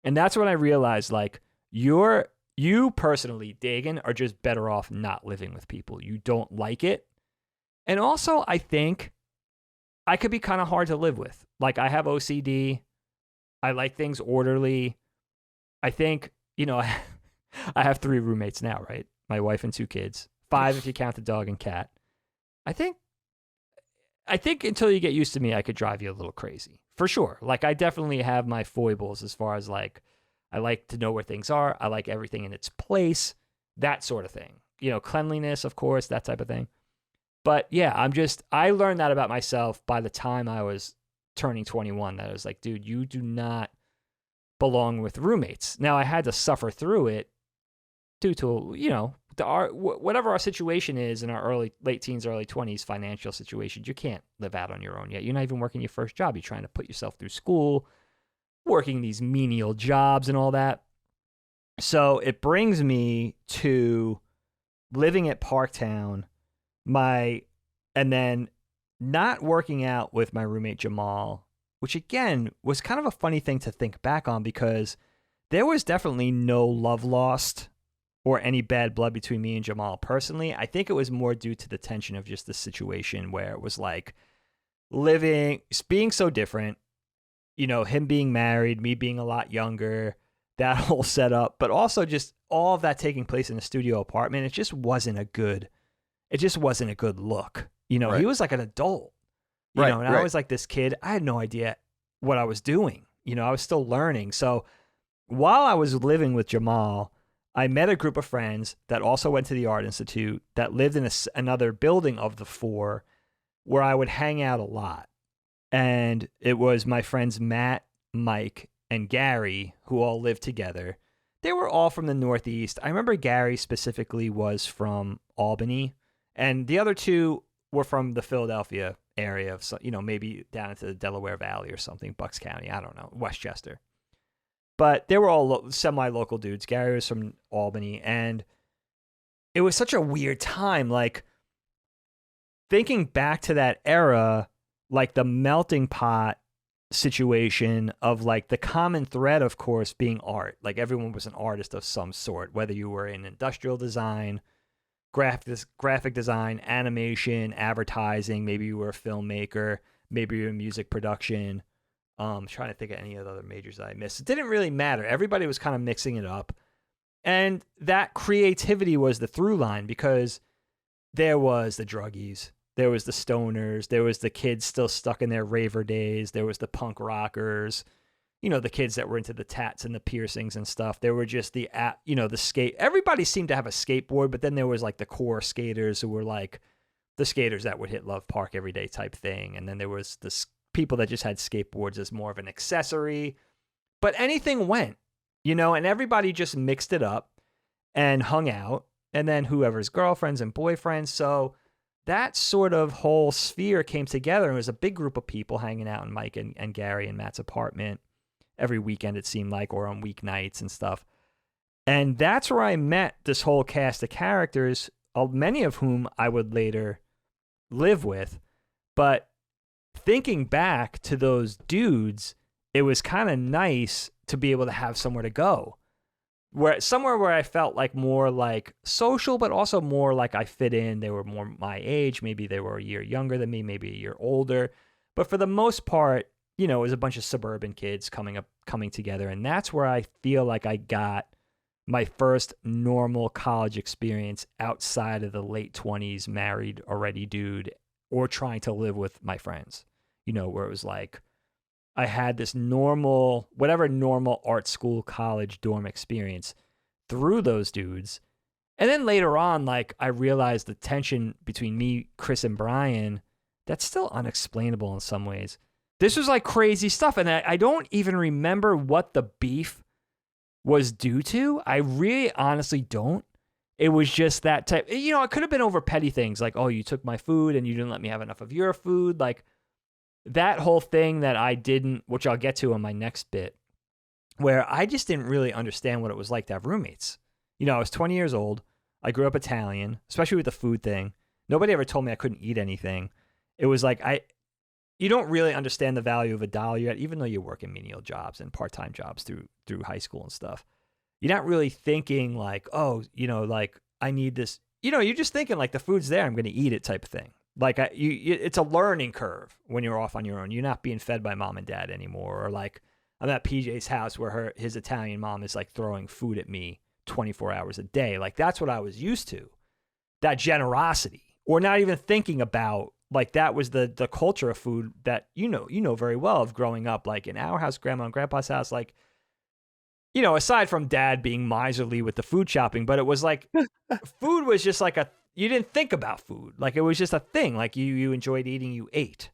And that's when I realized, like, you personally, Dagan, are just better off not living with people. You don't like it. And also, I think I could be kind of hard to live with. Like, I have OCD. I like things orderly. I think, I have 3 roommates now, right? My wife and 2 kids. 5 if you count the dog and cat. I think until you get used to me, I could drive you a little crazy. For sure. Like, I definitely have my foibles as far as, like, I like to know where things are. I like everything in its place. That sort of thing. Cleanliness, of course, that type of thing. But, yeah, I learned that about myself by the time I was turning 21. That I was like, dude, you do not belong with roommates. Now, I had to suffer through it due to, whatever our situation is in our late teens, early 20s, financial situations. You can't live out on your own yet. You're not even working your first job. You're trying to put yourself through school, working these menial jobs and all that. So it brings me to living at Parktown, and then not working out with my roommate Jamal, which again was kind of a funny thing to think back on because there was definitely no love lost or any bad blood between me and Jamal personally. I think it was more due to the tension of just the situation where it was like being so different, him being married, me being a lot younger, that whole setup, but also just all of that taking place in a studio apartment. It just wasn't a good look. Right. He was like an adult, and I was like this kid. I had no idea what I was doing. I was still learning. So while I was living with Jamal, I met a group of friends that also went to the Art Institute that lived in another building of the 4 where I would hang out a lot. And it was my friends Matt, Mike, and Gary who all lived together. They were all from the Northeast. I remember Gary specifically was from Albany, and the other 2 were from the Philadelphia area of, maybe down into the Delaware Valley or something, Bucks County, I don't know, Westchester. But they were all semi-local dudes. Gary was from Albany, and it was such a weird time. Like, thinking back to that era, like the melting pot situation of like the common thread, of course, being art. Like, everyone was an artist of some sort, whether you were in industrial design, graphic design, animation, advertising, maybe you were a filmmaker, maybe you were in music production. Trying to think of any of the other majors that I missed. It didn't really matter. Everybody was kind of mixing it up. And that creativity was the through line because there was the druggies, there was the stoners, there was the kids still stuck in their raver days, there was the punk rockers, the kids that were into the tats and the piercings and stuff. There were just the skate. Everybody seemed to have a skateboard, but then there was like the core skaters who were like the skaters that would hit Love Park every day type thing. And then there was the people that just had skateboards as more of an accessory. But anything went, and everybody just mixed it up and hung out. And then whoever's girlfriends and boyfriends. So that sort of whole sphere came together. And it was a big group of people hanging out in Mike and Gary and Matt's apartment every weekend, it seemed like, or on weeknights and stuff. And that's where I met this whole cast of characters, many of whom I would later live with. But thinking back to those dudes, it was kind of nice to be able to have somewhere to go. Somewhere where I felt like more like social, but also more like I fit in. They were more my age. Maybe they were a year younger than me, maybe a year older. But for the most part, it was a bunch of suburban kids coming together. And that's where I feel like I got my first normal college experience outside of the late 20s, married already dude, or trying to live with my friends, where it was like, I had this normal art school, college dorm experience through those dudes. And then later on, like, I realized the tension between me, Chris, and Brian, that's still unexplainable in some ways. This was like crazy stuff. And I don't even remember what the beef was due to. I really honestly don't. It was just that type, it could have been over petty things like, oh, you took my food and you didn't let me have enough of your food. Like that whole thing that I didn't, which I'll get to in my next bit, where I just didn't really understand what it was like to have roommates. I was 20 years old. I grew up Italian, especially with the food thing. Nobody ever told me I couldn't eat anything. It was like, you don't really understand the value of a dollar yet, even though you're working menial jobs and part-time jobs through high school and stuff. You're not really thinking like, oh, like I need this. You're just thinking like the food's there, I'm going to eat it type of thing. Like it's a learning curve when you're off on your own. You're not being fed by mom and dad anymore. Or like I'm at PJ's house where his Italian mom is like throwing food at me 24 hours a day. Like that's what I was used to. That generosity, or not even thinking about. Like that was the culture of food that you know very well of growing up. Like in our house, grandma and grandpa's house, like aside from dad being miserly with the food shopping, but it was like food was just like you didn't think about food. Like it was just a thing. Like you enjoyed eating, you ate.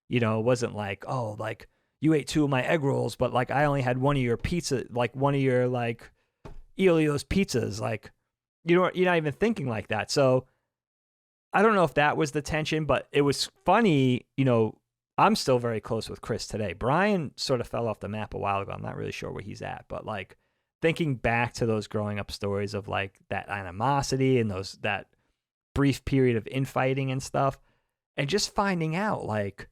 It wasn't like, oh, like you ate 2 of my egg rolls, but like I only had one of your pizza, like one of your like Elio's pizzas. Like you're not even thinking like that. So I don't know if that was the tension, but it was funny. I'm still very close with Chris today. Brian sort of fell off the map a while ago. I'm not really sure where he's at, but like thinking back to those growing up stories of like that animosity and that brief period of infighting and stuff, and just finding out like,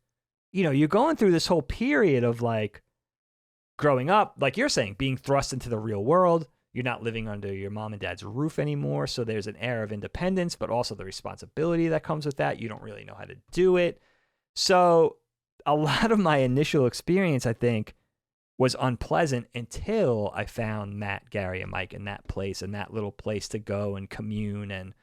you're going through this whole period of like growing up, like you're saying, being thrust into the real world. You're not living under your mom and dad's roof anymore. So there's an air of independence, but also the responsibility that comes with that. You don't really know how to do it. So a lot of my initial experience, I think, was unpleasant until I found Matt, Gary, and Mike in that place, and that little place to go and commune and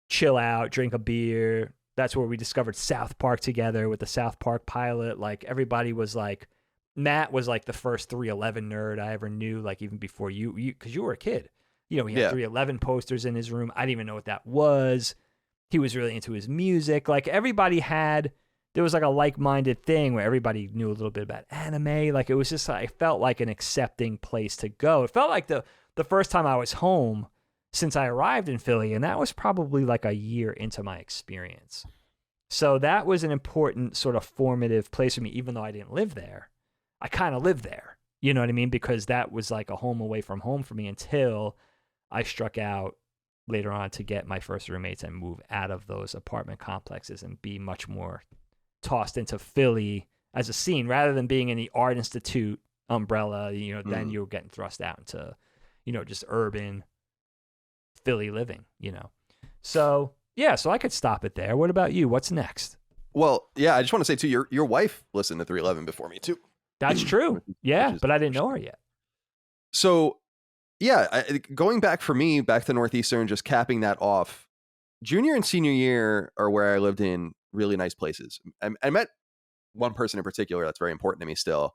chill out, drink a beer. That's where we discovered South Park together with the South Park pilot. Like everybody was like, Matt was like the first 311 nerd I ever knew, like even before you because you were a kid. He had 311 posters in his room. I didn't even know what that was. He was really into his music. Like everybody there was like a like-minded thing where everybody knew a little bit about anime. Like it was just, I felt like an accepting place to go. It felt like the first time I was home since I arrived in Philly, and that was probably like a year into my experience. So that was an important sort of formative place for me, even though I didn't live there. I kind of lived there, you know what I mean? Because that was like a home away from home for me until I struck out later on to get my first roommates and move out of those apartment complexes and be much more tossed into Philly as a scene rather than being in the Art Institute umbrella. Then you were getting thrust out into, just urban Philly living, So yeah, so I could stop it there. What about you? What's next? Well, yeah, I just want to say too, your wife listened to 311 before me too. That's true. Yeah, but I didn't know her yet. So, yeah, going back for me, back to Northeastern, just capping that off, junior and senior year are where I lived in really nice places. I met one person in particular that's very important to me still.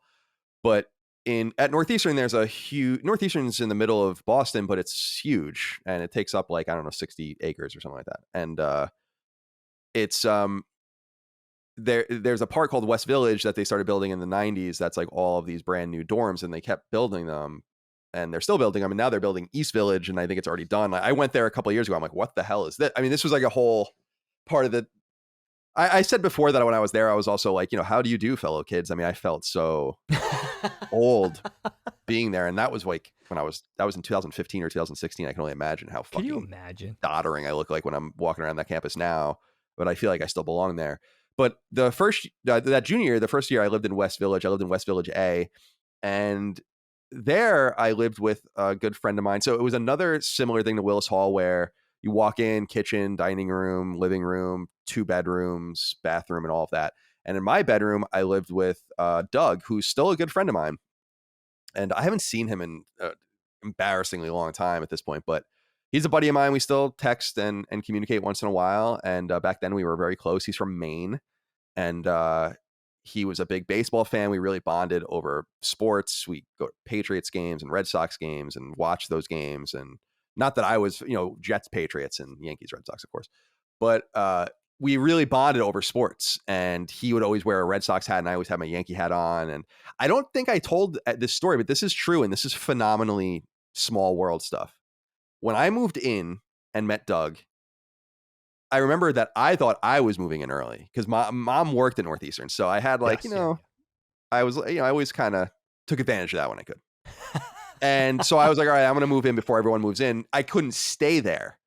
But at Northeastern, there's a huge Northeastern's in the middle of Boston, but it's huge and it takes up like, I don't know, 60 acres or something like that. And it's there's a part called West Village that they started building in the 90s. That's like all of these brand new dorms, and they kept building them, and they're still building them. And now they're building East Village, and I think it's already done. I went there a couple of years ago. I'm like, what the hell is that? I mean, this was like a whole part of the. I said before that when I was there, I was also like, how do you do, fellow kids? I mean, I felt so old being there, and that was like that was in 2015 or 2016. I can only imagine how fucking Can you imagine doddering I look like when I'm walking around that campus now. But I feel like I still belong there. But that junior year, the first year I lived in West Village. I lived in West Village A, and there I lived with a good friend of mine. So it was another similar thing to Willis Hall, where you walk in, kitchen, dining room, living room, 2 bedrooms, bathroom, and all of that. And in my bedroom, I lived with Doug, who's still a good friend of mine. And I haven't seen him in embarrassingly long time at this point, but he's a buddy of mine. We still text and communicate once in a while. And back then we were very close. He's from Maine, and he was a big baseball fan. We really bonded over sports. We go to Patriots games and Red Sox games and watch those games. And not that I was, Jets, Patriots, and Yankees, Red Sox, of course, but we really bonded over sports. And he would always wear a Red Sox hat, and I always had my Yankee hat on. And I don't think I told this story, but this is true, and this is phenomenally small world stuff. When I moved in and met Doug, I remember that I thought I was moving in early because my mom worked at Northeastern. So I had I was, I always kind of took advantage of that when I could. And so I was like, all right, I'm going to move in before everyone moves in. I couldn't stay there,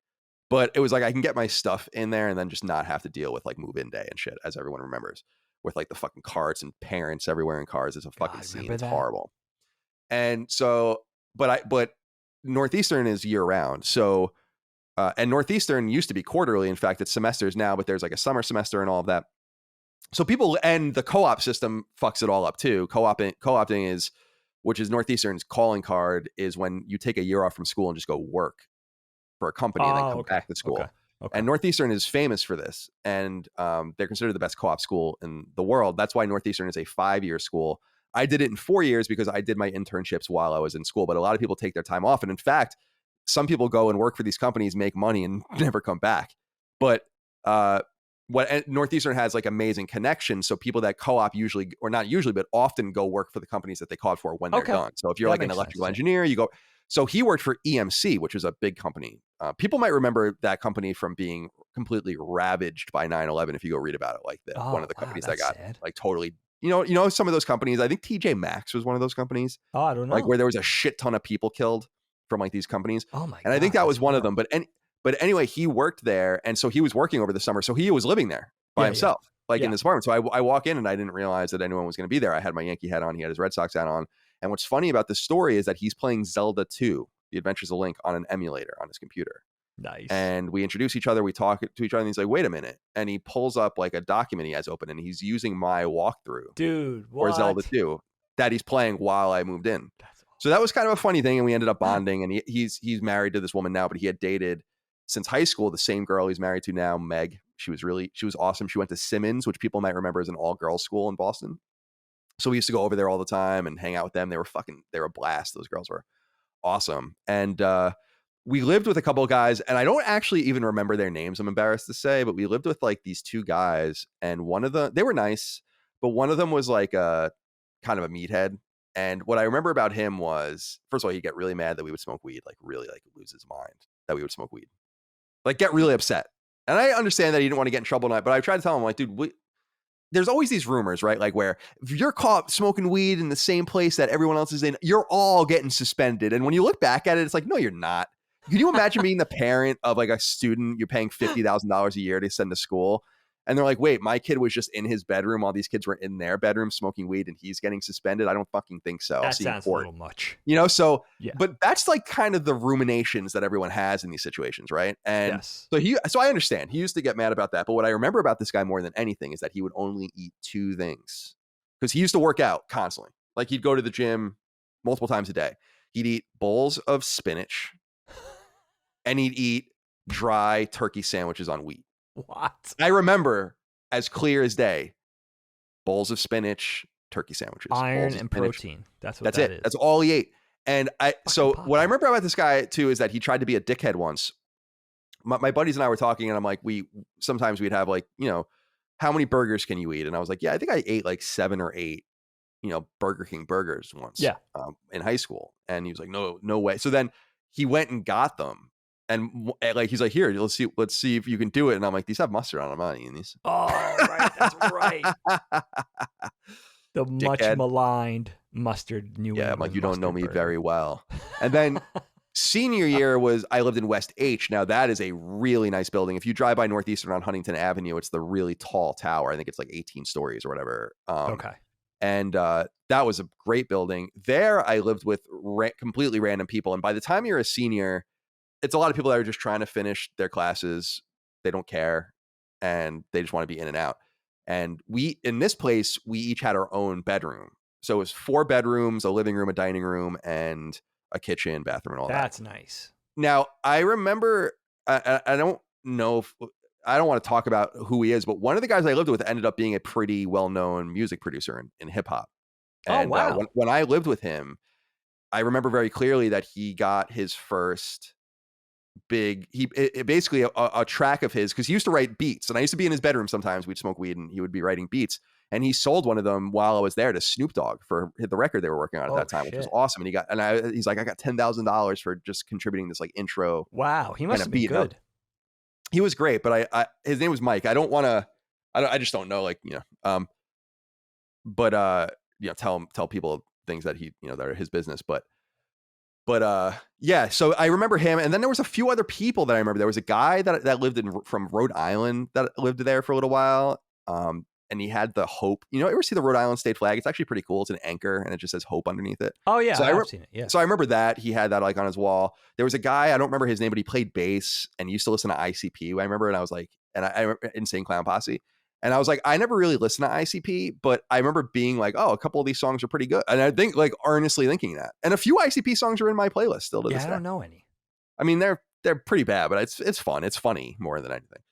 but it was like, I can get my stuff in there and then just not have to deal with like move-in day and shit, as everyone remembers, with like the fucking carts and parents everywhere in cars. It's a fucking scene. It's horrible. And so, but Northeastern is year round. So, and Northeastern used to be quarterly. In fact, it's semesters now, but there's like a summer semester and all of that. So people, and the co-op system fucks it all up too. Co-opting is, which is Northeastern's calling card, is when you take a year off from school and just go work for a company and then come back to school. Okay. And Northeastern is famous for this. And they're considered the best co-op school in the world. That's why Northeastern is a 5-year school. I did it in 4 years because I did my internships while I was in school, but a lot of people take their time off. And in fact, some people go and work for these companies, make money, and never come back. But Northeastern has like amazing connections. So people that co-op usually, or not usually, but often go work for the companies that they co-op for when they're done. So if you're like an electrical engineer, you go. So he worked for EMC, which is a big company. People might remember that company from being completely ravaged by 9/11. If you go read about it, like one of the companies that got like totally, some of those companies. I think TJ Maxx was one of those companies. Oh, I don't know. Like where there was a shit ton of people killed from like these companies. Oh my God. And I think that was one of them. But anyway, he worked there. And so he was working over the summer. So he was living there by himself, in this apartment. So I walk in and I didn't realize that anyone was going to be there. I had my Yankee hat on. He had his Red Sox hat on. And what's funny about this story is that he's playing Zelda 2, The Adventures of Link, on an emulator on his computer. Nice. And we introduce each other. We talk to each other. And he's like, wait a minute. And he pulls up like a document he has open. And he's using my walkthrough. Dude, what? For Zelda 2 that he's playing while I moved in. So that was kind of a funny thing. And we ended up bonding. And he's married to this woman now, but he had dated since high school the same girl he's married to now, Meg. She was awesome. She went to Simmons, which people might remember as an all-girls school in Boston. So we used to go over there all the time and hang out with them. They were a blast. Those girls were awesome. And we lived with a couple of guys, and I don't actually even remember their names, I'm embarrassed to say, but we lived with like these 2 guys, and one of them, they were nice, but one of them was like a kind of a meathead. And what I remember about him was, first of all, he'd get really mad that we would smoke weed, like really like lose his mind that we would smoke weed, like get really upset. And I understand that he didn't want to get in trouble, but I tried to tell him, like, dude, there's always these rumors, right? Like where if you're caught smoking weed in the same place that everyone else is in, you're all getting suspended. And when you look back at it, it's like, no, you're not. Can you imagine being the parent of like a student you're paying $50,000 a year to send to school? And they're like, wait, my kid was just in his bedroom while these kids were in their bedroom smoking weed and he's getting suspended? I don't fucking think so. That sounds a little much. So, yeah. But that's like kind of the ruminations that everyone has in these situations, right? And yes. So I understand. He used to get mad about that. But what I remember about this guy more than anything is that he would only eat 2 things. Because he used to work out constantly. Like he'd go to the gym multiple times a day. He'd eat bowls of spinach and he'd eat dry turkey sandwiches on wheat. What? I remember as clear as day, bowls of spinach, turkey sandwiches. Iron and protein. That's what that is. That's all he ate. And what I remember about this guy too is that he tried to be a dickhead once. My buddies and I were talking, and I'm like, sometimes we'd have like, how many burgers can you eat? And I was like, yeah, I think I ate like 7 or 8, Burger King burgers once. Yeah. In high school. And he was like, no way. So then he went and got them. And like he's like, here, let's see if you can do it. And I'm like, these have mustard on them. I'm not eating these. Oh, right, that's right. The much maligned mustard New England. Yeah, I'm like, you don't know me burger. very well. And then senior year I lived in West H. Now that is a really nice building. If you drive by Northeastern on Huntington Avenue, it's the really tall tower. I think it's like 18 stories or whatever. Okay. And that was a great building. There, I lived with completely random people. And by the time you're a senior, it's a lot of people that are just trying to finish their classes. They don't care. And they just want to be in and out. And in this place, we each had our own bedroom. So it was 4 bedrooms, a living room, a dining room, and a kitchen, bathroom, and all that. That's nice. Now, I remember, I don't know if, I don't want to talk about who he is, but one of the guys I lived with ended up being a pretty well-known music producer in hip hop. And wow. When I lived with him, I remember very clearly that he got his first basically a track of his, because he used to write beats, and I used to be in his bedroom sometimes. We'd smoke weed and he would be writing beats, and he sold one of them while I was there to Snoop Dogg for the record they were working on at that time, which was awesome. And he's like, I got $10,000 for just contributing this like intro. Wow, he must have been good. He was great, but his name was Mike. I don't want to, I just don't know, tell people things that that are his business, but yeah, so I remember him, and then there was a few other people that I remember. There was a guy that lived from Rhode Island that lived there for a little while, and he had the Hope. You ever see the Rhode Island state flag? It's actually pretty cool. It's an anchor, and it just says Hope underneath it. Oh yeah, so I've seen it. Yeah. So I remember that he had that like on his wall. There was a guy, I don't remember his name, but he played bass and used to listen to ICP. I remember, and I was like, and I remember Insane Clown Posse. And I was like, I never really listened to ICP, but I remember being like, oh, a couple of these songs are pretty good. And I think like earnestly thinking that. And a few ICP songs are in my playlist still to this day. I don't know any. I mean, they're pretty bad, but it's fun. It's funny more than anything.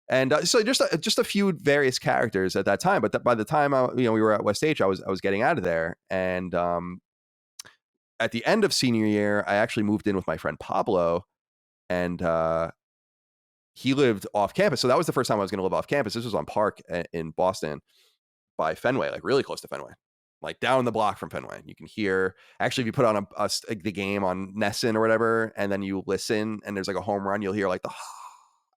And so just a few various characters at that time. But by the time we were at West H, I was getting out of there. And at the end of senior year, I actually moved in with my friend Pablo, and he lived off campus. So that was the first time I was going to live off campus. This was on Park in Boston by Fenway, like really close to Fenway, like down the block from Fenway. You can hear, actually, if you put on the game on Nesson or whatever, and then you listen and there's like a home run, you'll hear like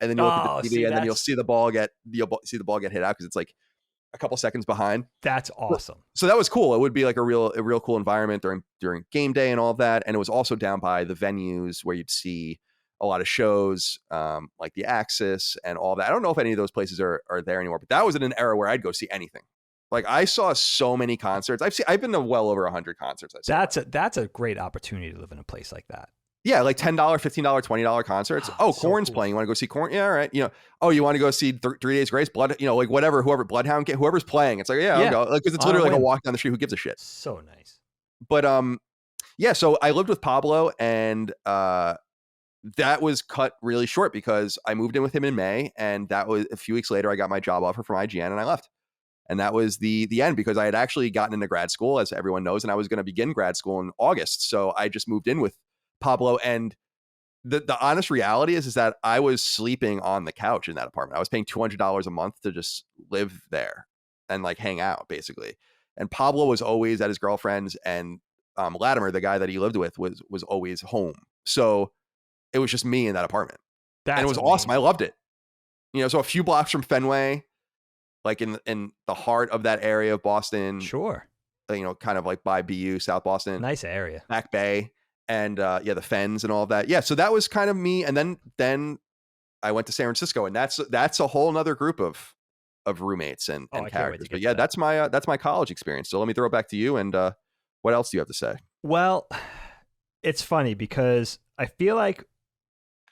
and then you look at the TV and then you'll see the ball get hit out because it's like a couple seconds behind. That's awesome. So that was cool. It would be like a real cool environment during game day and all of that. And it was also down by the venues where you'd see a lot of shows, like the Axis and all that. I don't know if any of those places are there anymore, but that was in an era where I'd go see anything. Like I saw so many concerts. I've been to well over 100 concerts. That's a great opportunity to live in a place like that. Yeah, like $10, $15, $20 concerts. Korn's playing. You want to go see Korn? Yeah, all right. You want to go see 3 Days Grace, Blood, like whatever, Bloodhound, whoever's playing. It's like, yeah, I'll go. Like, because it's literally like a walk down the street. Who gives a shit? So nice. But yeah. So I lived with Pablo, and that was cut really short because I moved in with him in May, and that was a few weeks later. I got my job offer from IGN, and I left. And that was the end, because I had actually gotten into grad school, as everyone knows, and I was going to begin grad school in August. So I just moved in with Pablo, and the honest reality is that I was sleeping on the couch in that apartment. I was paying $200 a month to just live there and like hang out, basically. And Pablo was always at his girlfriend's, and Latimer, the guy that he lived with, was always home. So it was just me in that apartment. And it was awesome. I loved it. So a few blocks from Fenway, like in the heart of that area of Boston. Sure. Kind of like by BU, South Boston. Nice area. Back Bay. And the Fens and all of that. Yeah. So that was kind of me. And then I went to San Francisco, and that's a whole nother group of roommates and characters. But yeah, that's my college experience. So let me throw it back to you. And what else do you have to say? Well, it's funny because I feel like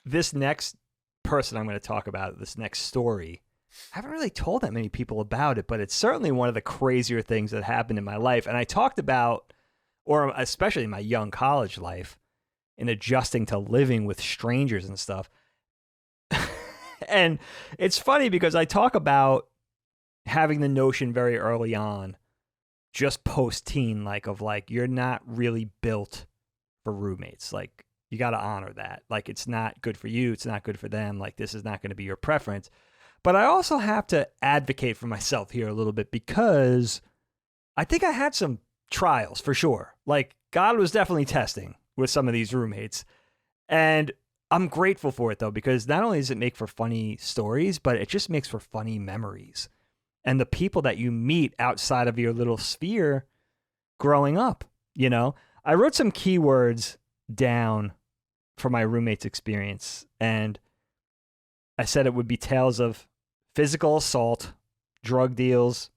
this next person I'm going to talk about, this next story, I haven't really told that many people about it, but it's certainly one of the crazier things that happened in my life. And I talked about, or especially in my young college life, in adjusting to living with strangers and stuff. And it's funny because I talk about having the notion very early on, just post-teen, like you're not really built for roommates. Like, you got to honor that. Like, it's not good for you. It's not good for them. Like, this is not going to be your preference. But I also have to advocate for myself here a little bit because I think I had some trials for sure. Like, God was definitely testing with some of these roommates. And I'm grateful for it, though, because not only does it make for funny stories, but it just makes for funny memories. And the people that you meet outside of your little sphere growing up, you know? I wrote some keywords down for my roommate's experience, and I said it would be tales of physical assault, drug deals,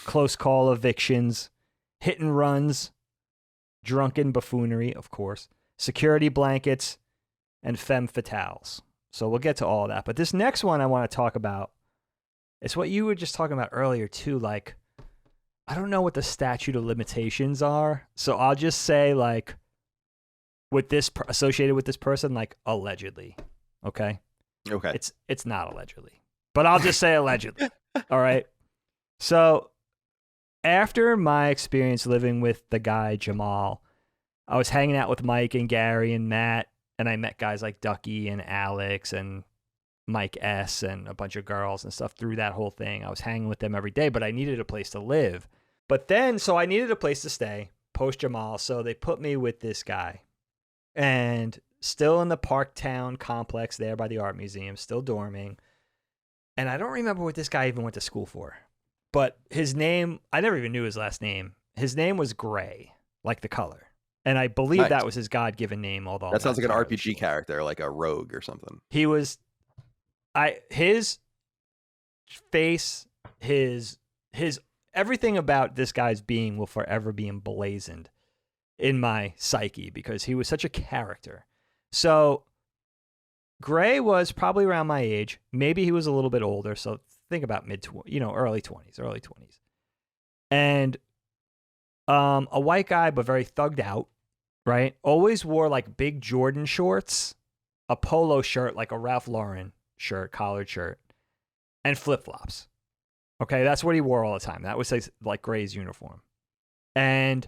close call evictions, hit and runs, drunken buffoonery, of course, security blankets, and femme fatales. So we'll get to all of that. But this next one I want to talk about is what you were just talking about earlier, too. Like, I don't know what the statute of limitations are, so I'll just say, like, with this associated with this person, like, allegedly. Okay? Okay. It's not allegedly, but I'll just say allegedly. All right? So after my experience living with the guy Jamal, I was hanging out with Mike and Gary and Matt, and I met guys like Ducky and Alex and Mike S. and a bunch of girls and stuff through that whole thing. I was hanging with them every day, but I needed a place to live. But then, so I needed a place to stay post Jamal, so they put me with this guy. And still in the Parktown complex there by the art museum, still dorming. And I don't remember what this guy even went to school for. But his name, I never even knew his last name. His name was Gray, like the color. And I believe that was his God-given name, although that sounds like an RPG character, like a rogue or something. He was, his face, his everything about this guy's being will forever be emblazoned in my psyche because he was such a character. So Gray was probably around my age. Maybe he was a little bit older. So think about early 20s. And a white guy, but very thugged out, right? Always wore like big Jordan shorts, a polo shirt, like a Ralph Lauren shirt, collared shirt, and flip-flops. Okay, that's what he wore all the time. That was like Gray's uniform. And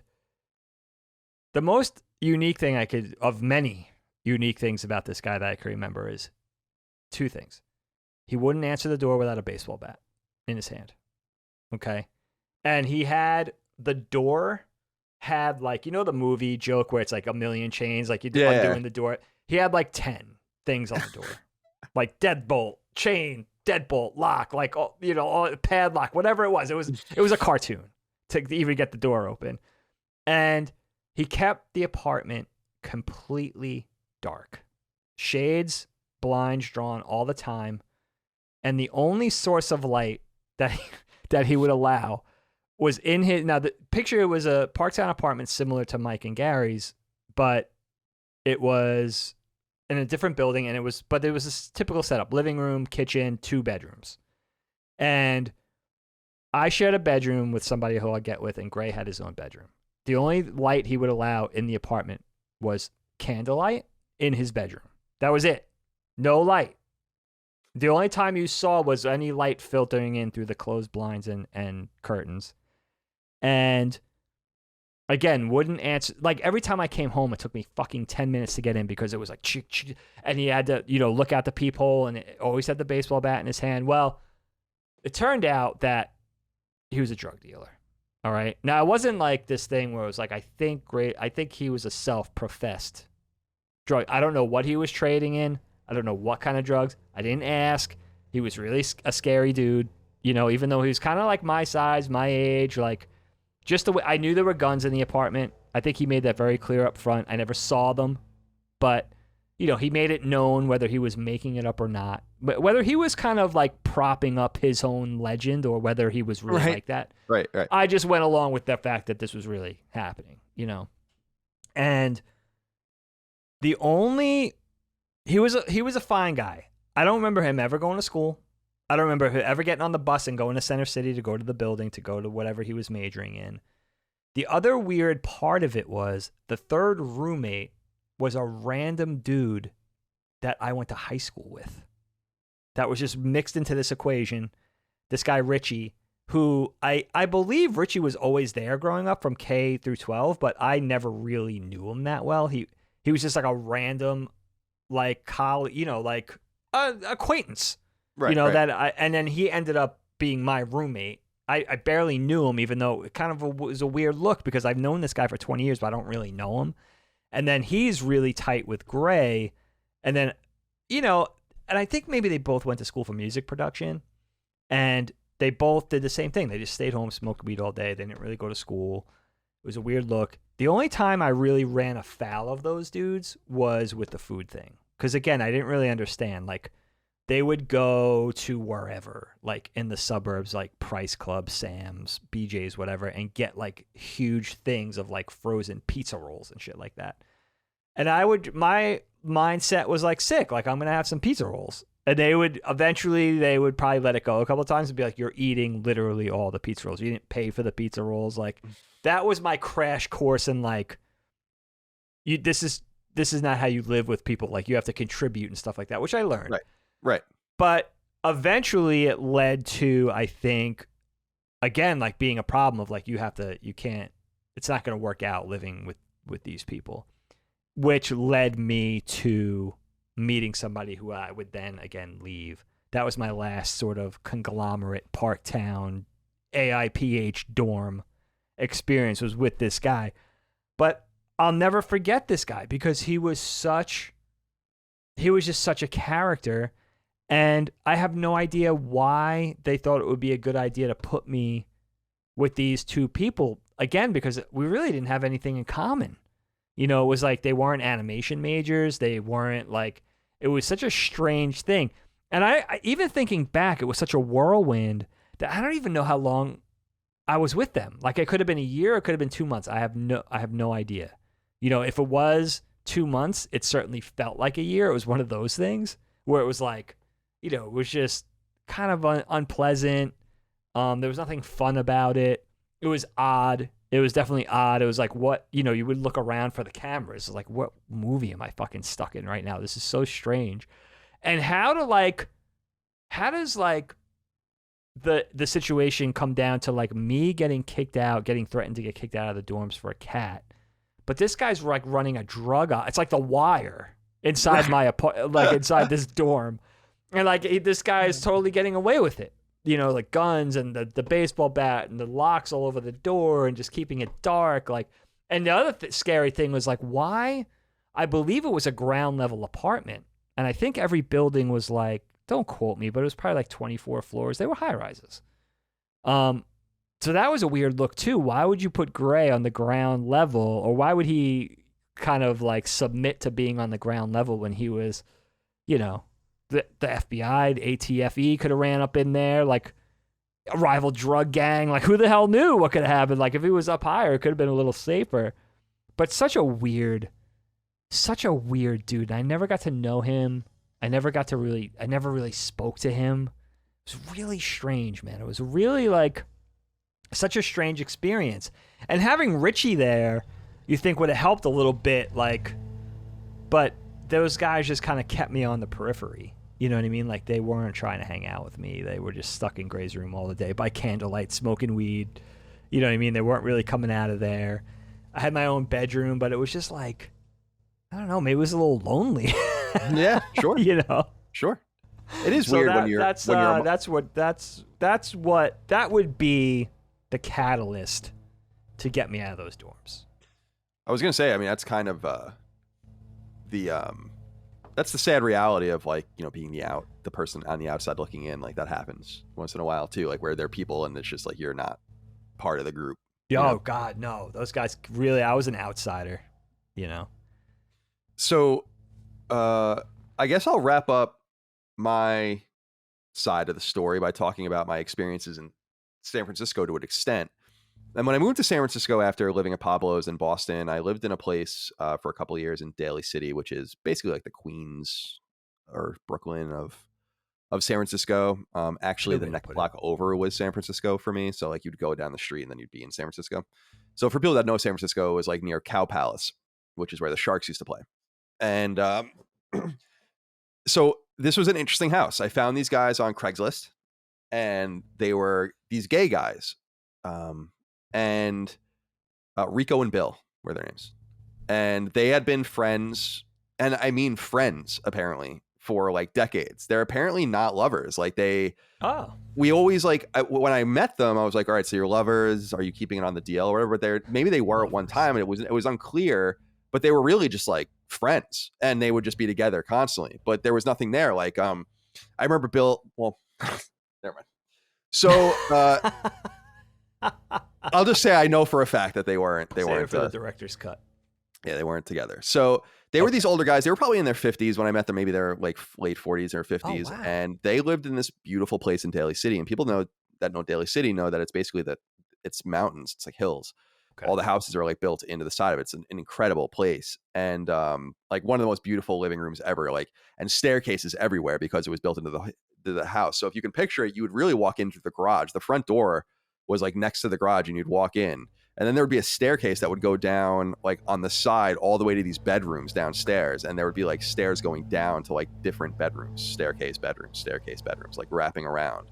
the most unique thing of many unique things about this guy that I can remember is two things. He wouldn't answer the door without a baseball bat in his hand. Okay. And the door had like, the movie joke where it's like a million chains, like you're undoing the door. He had like 10 things on the door, like deadbolt, chain, deadbolt, lock, like, padlock, whatever it was. It was a cartoon to even get the door open. And he kept the apartment completely dark. Shades, blinds drawn all the time. And the only source of light that he would allow was in his... Now, the picture was a Parktown apartment similar to Mike and Gary's, but it was in a different building, but it was a typical setup. Living room, kitchen, 2 bedrooms. And I shared a bedroom with somebody who I'd get with, and Gray had his own bedroom. The only light he would allow in the apartment was candlelight in his bedroom. That was it. No light. The only time you saw was any light filtering in through the closed blinds and curtains. And again, wouldn't answer. Like every time I came home, it took me fucking 10 minutes to get in because it was like, and he had to, look out the peephole and always had the baseball bat in his hand. Well, it turned out that he was a drug dealer. All right. Now, it wasn't like this thing where it was like, I think he was a self-professed drug. I don't know what he was trading in. I don't know what kind of drugs. I didn't ask. He was really a scary dude, even though he was kind of like my size, my age, like just the way I knew there were guns in the apartment. I think he made that very clear up front. I never saw them, but he made it known whether he was making it up or not, but whether he was kind of like propping up his own legend or whether he was really like that. Right. I just went along with the fact that this was really happening, and he was a fine guy. I don't remember him ever going to school. I don't remember him ever getting on the bus and going to Center City to go to the building, to go to whatever he was majoring in. The other weird part of it was the third roommate was a random dude that I went to high school with. that was just mixed into this equation. This guy, Richie, who I believe Richie was always there growing up from K through 12, but I never really knew him that well. He was just like a random, like, like acquaintance, right, right. And then he ended up being my roommate. I barely knew him, even though it kind of was a weird look because I've known this guy for 20 years, but I don't really know him. And then he's really tight with Gray. And then, and I think maybe they both went to school for music production. And they both did the same thing. They just stayed home, smoked weed all day. They didn't really go to school. It was a weird look. The only time I really ran afoul of those dudes was with the food thing. Because, again, I didn't really understand. Like, they would go to wherever, like in the suburbs, like Price Club, Sam's, BJ's, whatever, and get like huge things of like frozen pizza rolls and shit like that. And my mindset was like, sick, like I'm going to have some pizza rolls. And they would probably let it go a couple of times and be like, you're eating literally all the pizza rolls. You didn't pay for the pizza rolls. Like, that was my crash course in like, this is not how you live with people. Like, you have to contribute and stuff like that, which I learned. Right. But eventually it led to, I think, again, like being a problem of like, it's not going to work out living with these people, which led me to meeting somebody who I would then again leave. That was my last sort of conglomerate Parktown AIPH dorm experience, was with this guy. But I'll never forget this guy because he was just such a character. And I have no idea why they thought it would be a good idea to put me with these two people, again, because we really didn't have anything in common. It was like they weren't animation majors. They weren't like, it was such a strange thing. And I even thinking back, it was such a whirlwind that I don't even know how long I was with them. Like, it could have been a year, it could have been 2 months. I have no idea. If it was 2 months, it certainly felt like a year. It was one of those things where it was like, it was just kind of unpleasant. There was nothing fun about it. It was odd. It was definitely odd. It was like, what, you would look around for the cameras. Like, what movie am I fucking stuck in right now? This is so strange. And how does like the situation come down to like me getting threatened to get kicked out of the dorms for a cat. But this guy's like running a drug. It's like The Wire inside my apartment, like inside this dorm. And like this guy is totally getting away with it, like guns and the baseball bat and the locks all over the door and just keeping it dark. Like, and the other scary thing was like, why? I believe it was a ground level apartment, and I think every building was like, don't quote me, but it was probably like 24 floors. They were high rises. So that was a weird look too. Why would you put Gray on the ground level, or why would he kind of like submit to being on the ground level when he was, the FBI, the ATFE could have ran up in there, like a rival drug gang. Like, who the hell knew what could have happened? Like, if he was up higher, it could have been a little safer. But such a weird dude. I never got to know him. I never really spoke to him. It was really strange, man. It was really like such a strange experience. And having Richie there, you think would have helped a little bit, like, but those guys just kind of kept me on the periphery. You know what I mean? Like, they weren't trying to hang out with me. They were just stuck in Gray's room all the day by candlelight, smoking weed. You know what I mean? They weren't really coming out of there. I had my own bedroom, but it was just like, I don't know, maybe it was a little lonely. Yeah, sure. Sure. It is weird when you're that would be the catalyst to get me out of those dorms. I was gonna say, I mean, that's kind of that's the sad reality of like, being the person on the outside looking in. Like, that happens once in a while too, like where there are people and it's just like you're not part of the group. Oh God, no. Those guys really, I was an outsider, So I guess I'll wrap up my side of the story by talking about my experiences in San Francisco to an extent. And when I moved to San Francisco after living at Pablo's in Boston, I lived in a place for a couple of years in Daly City, which is basically like the Queens or Brooklyn of San Francisco. Actually, the next block over was San Francisco for me. So like, you'd go down the street and then you'd be in San Francisco. So for people that know San Francisco, it was like near Cow Palace, which is where the Sharks used to play. And so this was an interesting house. I found these guys on Craigslist, and they were these gay guys, and Rico and Bill were their names, and they had been friends, and I mean friends, apparently for like decades. They're apparently not lovers. Like we always like when I met them, I was like, all right, so you're lovers. Are you keeping it on the DL or whatever? Maybe they were at one time, and it was unclear. But they were really just like friends, and they would just be together constantly. But there was nothing there. Like I remember Bill. Well, never mind. So I'll just say I know for a fact that they weren't. They weren't for the director's cut. Yeah, they weren't together. So they were these older guys. They were probably in their 50s when I met them. Maybe they're like late 40s or 50s. Oh, wow. And they lived in this beautiful place in Daly City. And people know Daly City know that it's basically it's mountains. It's like hills. Okay. All the houses are like built into the side of it. It's an incredible place. And like one of the most beautiful living rooms ever, like, and staircases everywhere because it was built into the house. So if you can picture it, you would really walk into the garage. The front door was like next to the garage, and you'd walk in. And then there would be a staircase that would go down like on the side all the way to these bedrooms downstairs. And there would be like stairs going down to like different bedrooms, staircase bedrooms, like wrapping around.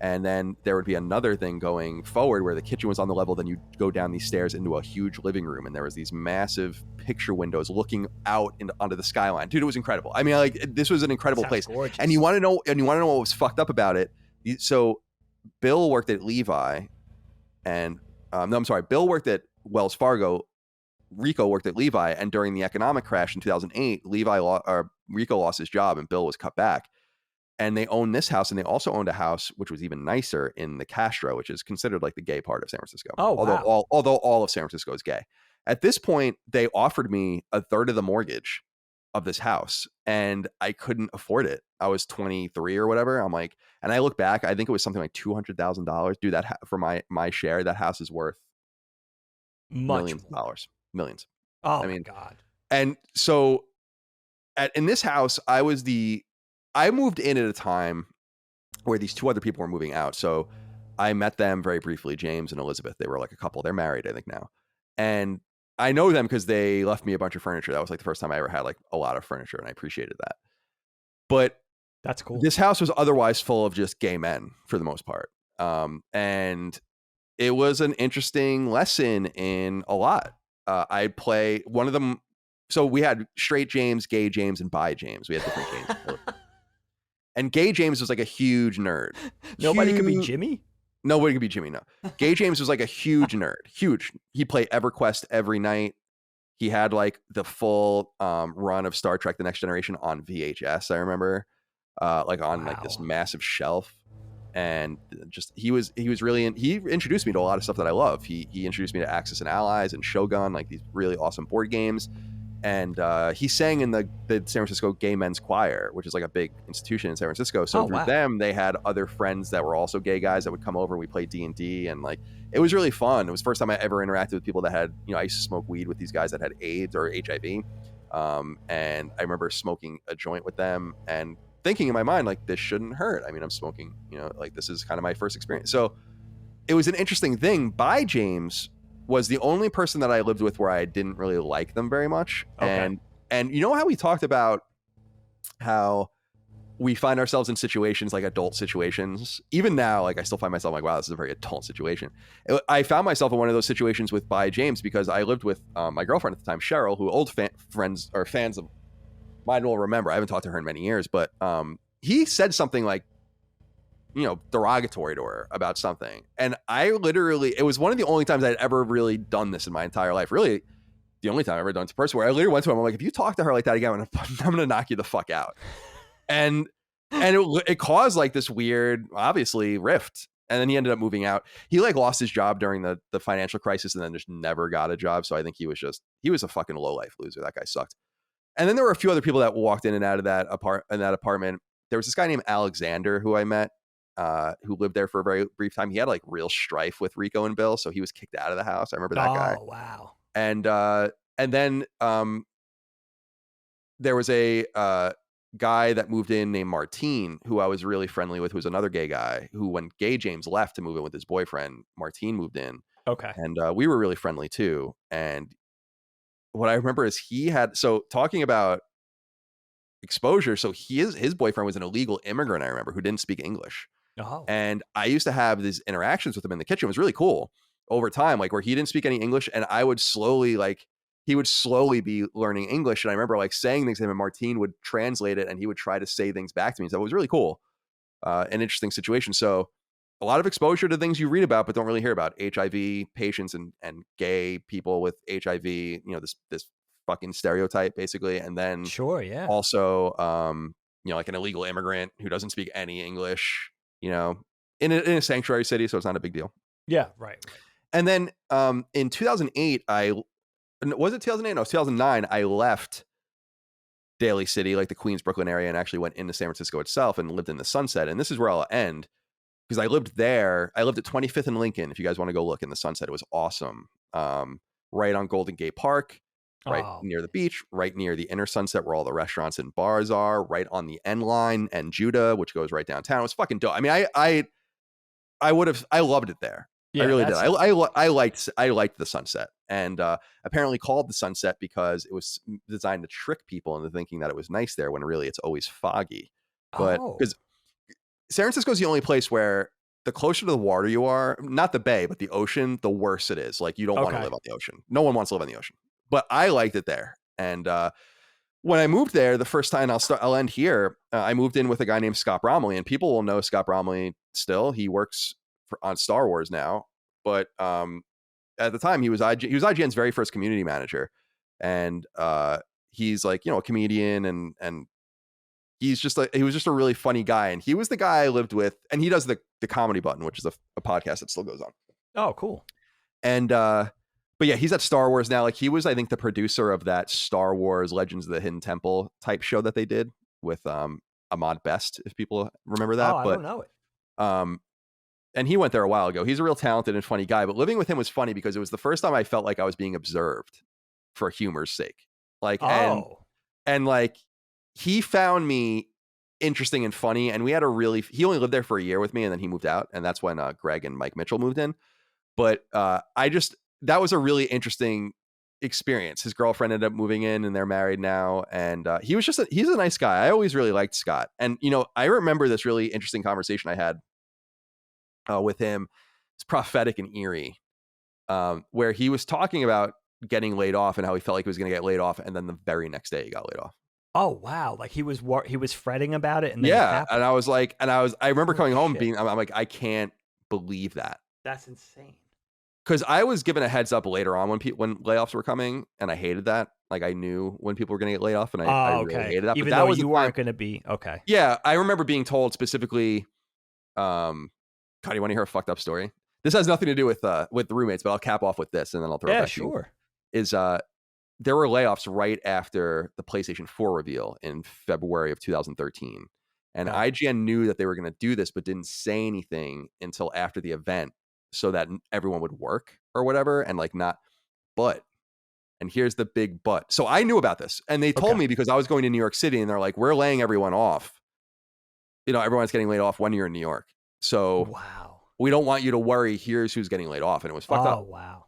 And then there would be another thing going forward where the kitchen was on the level. Then you'd go down these stairs into a huge living room. And there was these massive picture windows looking out onto the skyline. Dude, it was incredible. I mean, like, this was an incredible place. Gorgeous. And you want to know what was fucked up about it? So Bill worked at Levi, and no, I'm sorry. Bill worked at Wells Fargo. Rico worked at Levi, and during the economic crash in 2008, Rico lost his job, and Bill was cut back. And they owned this house, and they also owned a house which was even nicer in the Castro, which is considered like the gay part of San Francisco. Oh, wow. Although all of San Francisco is gay. At this point, they offered me a third of the mortgage of this house, and I couldn't afford it. I was 23 or whatever. I'm like, and I look back, I think it was something like $200,000. Dude, that for my share, that house is worth millions of dollars. Millions. Oh, my God. And so in this house, I moved in at a time where these two other people were moving out. So I met them very briefly, James and Elizabeth. They were like a couple. They're married, I think, now. And I know them because they left me a bunch of furniture. That was like the first time I ever had like a lot of furniture, and I appreciated that. But that's cool. This house was otherwise full of just gay men for the most part. And it was an interesting lesson in a lot. I'd play one of them. So we had straight James, gay James, and bi James. We had different James. And gay James was like a huge nerd. Nobody could be Jimmy? Nobody could be Jimmy, no. Gay James was like a huge nerd. Huge. He'd play EverQuest every night. He had like the full run of Star Trek The Next Generation on VHS, I remember. Like on like this massive shelf. And just he was really he introduced me to a lot of stuff that I love. He introduced me to Axis and Allies and Shogun, like these really awesome board games. And he sang in the San Francisco Gay Men's Choir, which is like a big institution in San Francisco. So through them, they had other friends that were also gay guys that would come over. We played D&D, and like it was really fun. It was the first time I ever interacted with people that had, I used to smoke weed with these guys that had AIDS or HIV. And I remember smoking a joint with them and thinking in my mind, like, this shouldn't hurt. I mean, I'm smoking, like this is kind of my first experience. So it was an interesting thing. By James was the only person that I lived with where I didn't really like them very much. Okay. And you know how we talked about how we find ourselves in situations like adult situations. Even now, like I still find myself like, wow, this is a very adult situation. I found myself in one of those situations with By James because I lived with my girlfriend at the time, Cheryl, who old friends or fans of mine will remember. I haven't talked to her in many years, but he said something like, derogatory to her about something. And I literally, it was one of the only times I'd ever really done this in my entire life. Really, the only time I've ever done it to a person where I literally went to him. I'm like, if you talk to her like that again, I'm going to knock you the fuck out. And it caused like this weird, obviously, rift. And then he ended up moving out. He like lost his job during the financial crisis and then just never got a job. So I think he was a fucking low life loser. That guy sucked. And then there were a few other people that walked in and out of that apartment. There was this guy named Alexander who I met, who lived there for a very brief time. He had like real strife with Rico and Bill, so he was kicked out of the house. I remember that guy. Oh, wow. And then there was a guy that moved in named Martine, who I was really friendly with, who was another gay guy, who when gay James left to move in with his boyfriend, Martine moved in. Okay. And we were really friendly too. And what I remember is talking about exposure. So his boyfriend was an illegal immigrant, I remember, who didn't speak English. Oh. And I used to have these interactions with him in the kitchen. It was really cool over time, like where he didn't speak any English and I would slowly he would slowly be learning English. And I remember like saying things to him and Martine would translate it and he would try to say things back to me. So it was really cool. An interesting situation. So a lot of exposure to things you read about but don't really hear about. HIV patients and gay people with HIV, you know, this fucking stereotype basically. And then sure, yeah. Also, you know, like an illegal immigrant who doesn't speak any English, you know, in a sanctuary city, so it's not a big deal. Yeah, right. And then in 2008, was it 2008? No, 2009, I left Daly City, like the Queens, Brooklyn area, and actually went into San Francisco itself and lived in the Sunset. And this is where I'll end because I lived there. I lived at 25th and Lincoln. If you guys want to go look in the Sunset, it was awesome. Right on Golden Gate Park. Right near the beach, right near the inner Sunset where all the restaurants and bars are, right on the N line and Judah, which goes right downtown. It was fucking dope. I mean, I loved it there. Yeah, I really did. I liked the Sunset, and apparently called the Sunset because it was designed to trick people into thinking that it was nice there when really it's always foggy. But because San Francisco is the only place where the closer to the water you are, not the bay, but the ocean, the worse it is. Like you don't want to live on the ocean. No one wants to live on the ocean. But I liked it there. And when I moved there, the first time I'll end here, I moved in with a guy named Scott Bromley, and people will know Scott Bromley still. He works on Star Wars now, but at the time he was IGN's very first community manager, and he's like, you know, a comedian, and he was just a really funny guy, and he was the guy I lived with, and he does the Comedy Button, which is a podcast that still goes on. Oh, cool. And but yeah, he's at Star Wars now. Like he was, I think, the producer of that Star Wars Legends of the Hidden Temple type show that they did with Ahmad Best, if people remember that. I don't know it. And he went there a while ago. He's a real talented and funny guy. But living with him was funny because it was the first time I felt like I was being observed for humor's sake. Like, and like he found me interesting and funny. And we had he only lived there for a year with me, and then he moved out. And that's when Greg and Mike Mitchell moved in. But that was a really interesting experience. His girlfriend ended up moving in and they're married now. And he's a nice guy. I always really liked Scott. And, you know, I remember this really interesting conversation I had with him. It's prophetic and eerie, where he was talking about getting laid off and how he felt like he was going to get laid off. And then the very next day he got laid off. Oh, wow. Like he was fretting about it. And then yeah. And I was like, I remember coming home I'm like, I can't believe that. That's insane. Because I was given a heads up later on when layoffs were coming, and I hated that. Like I knew when people were going to get laid off, and I really hated that. Even though you weren't going to be okay. Yeah, I remember being told specifically. God, you want to hear a fucked up story? This has nothing to do with the roommates, but I'll cap off with this, and then I'll throw it back to you. Is there were layoffs right after the PlayStation 4 reveal in February of 2013, and IGN knew that they were going to do this, but didn't say anything until after the event, so that everyone would work or whatever, and like not. But, and here's the big but. So I knew about this, and they told me because I was going to New York City, and they're like, we're laying everyone off. You know, everyone's getting laid off when you're in New York. So we don't want you to worry. Here's who's getting laid off. And it was fucked up. Oh, wow.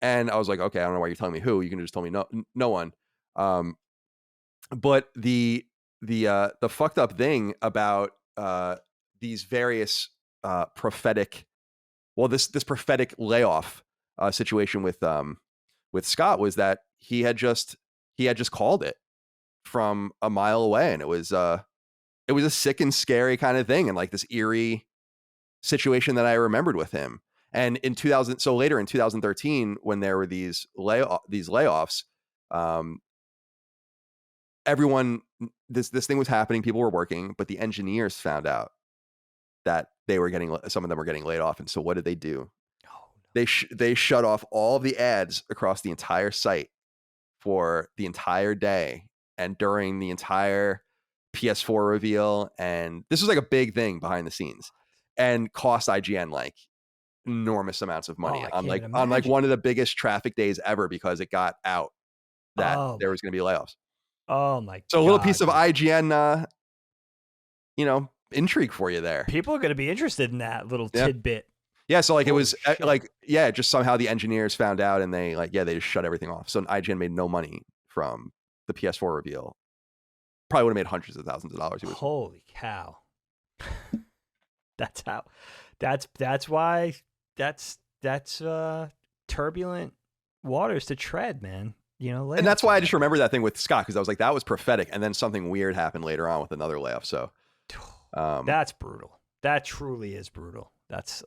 And I was like, okay, I don't know why you're telling me who. You can just tell me no one. But the fucked up thing about these various prophetic, this prophetic layoff situation with Scott was that he had just called it from a mile away, and it was a sick and scary kind of thing, and like this eerie situation that I remembered with him. And later in 2013, when there were these layoffs, everyone, this thing was happening, people were working, but the engineers found out that some of them were getting laid off. And so what did they do? They shut off all of the ads across the entire site for the entire day and during the entire PS4 reveal. And this was like a big thing behind the scenes, and cost IGN like enormous amounts of money on like one of the biggest traffic days ever, because it got out that there was going to be layoffs. Oh my God. So a little piece of IGN, intrigue for you there. People are going to be interested in that little tidbit. Yeah. So like it was just somehow the engineers found out, and they just shut everything off. So IGN made no money from the PS4 reveal probably would have made hundreds of thousands of dollars. Holy cow. That's why turbulent waters to tread, man. You know, and that's why I just remember that thing with Scott, because I was like, that was prophetic, and then something weird happened later on with another layoff. So that's brutal. That truly is brutal. That's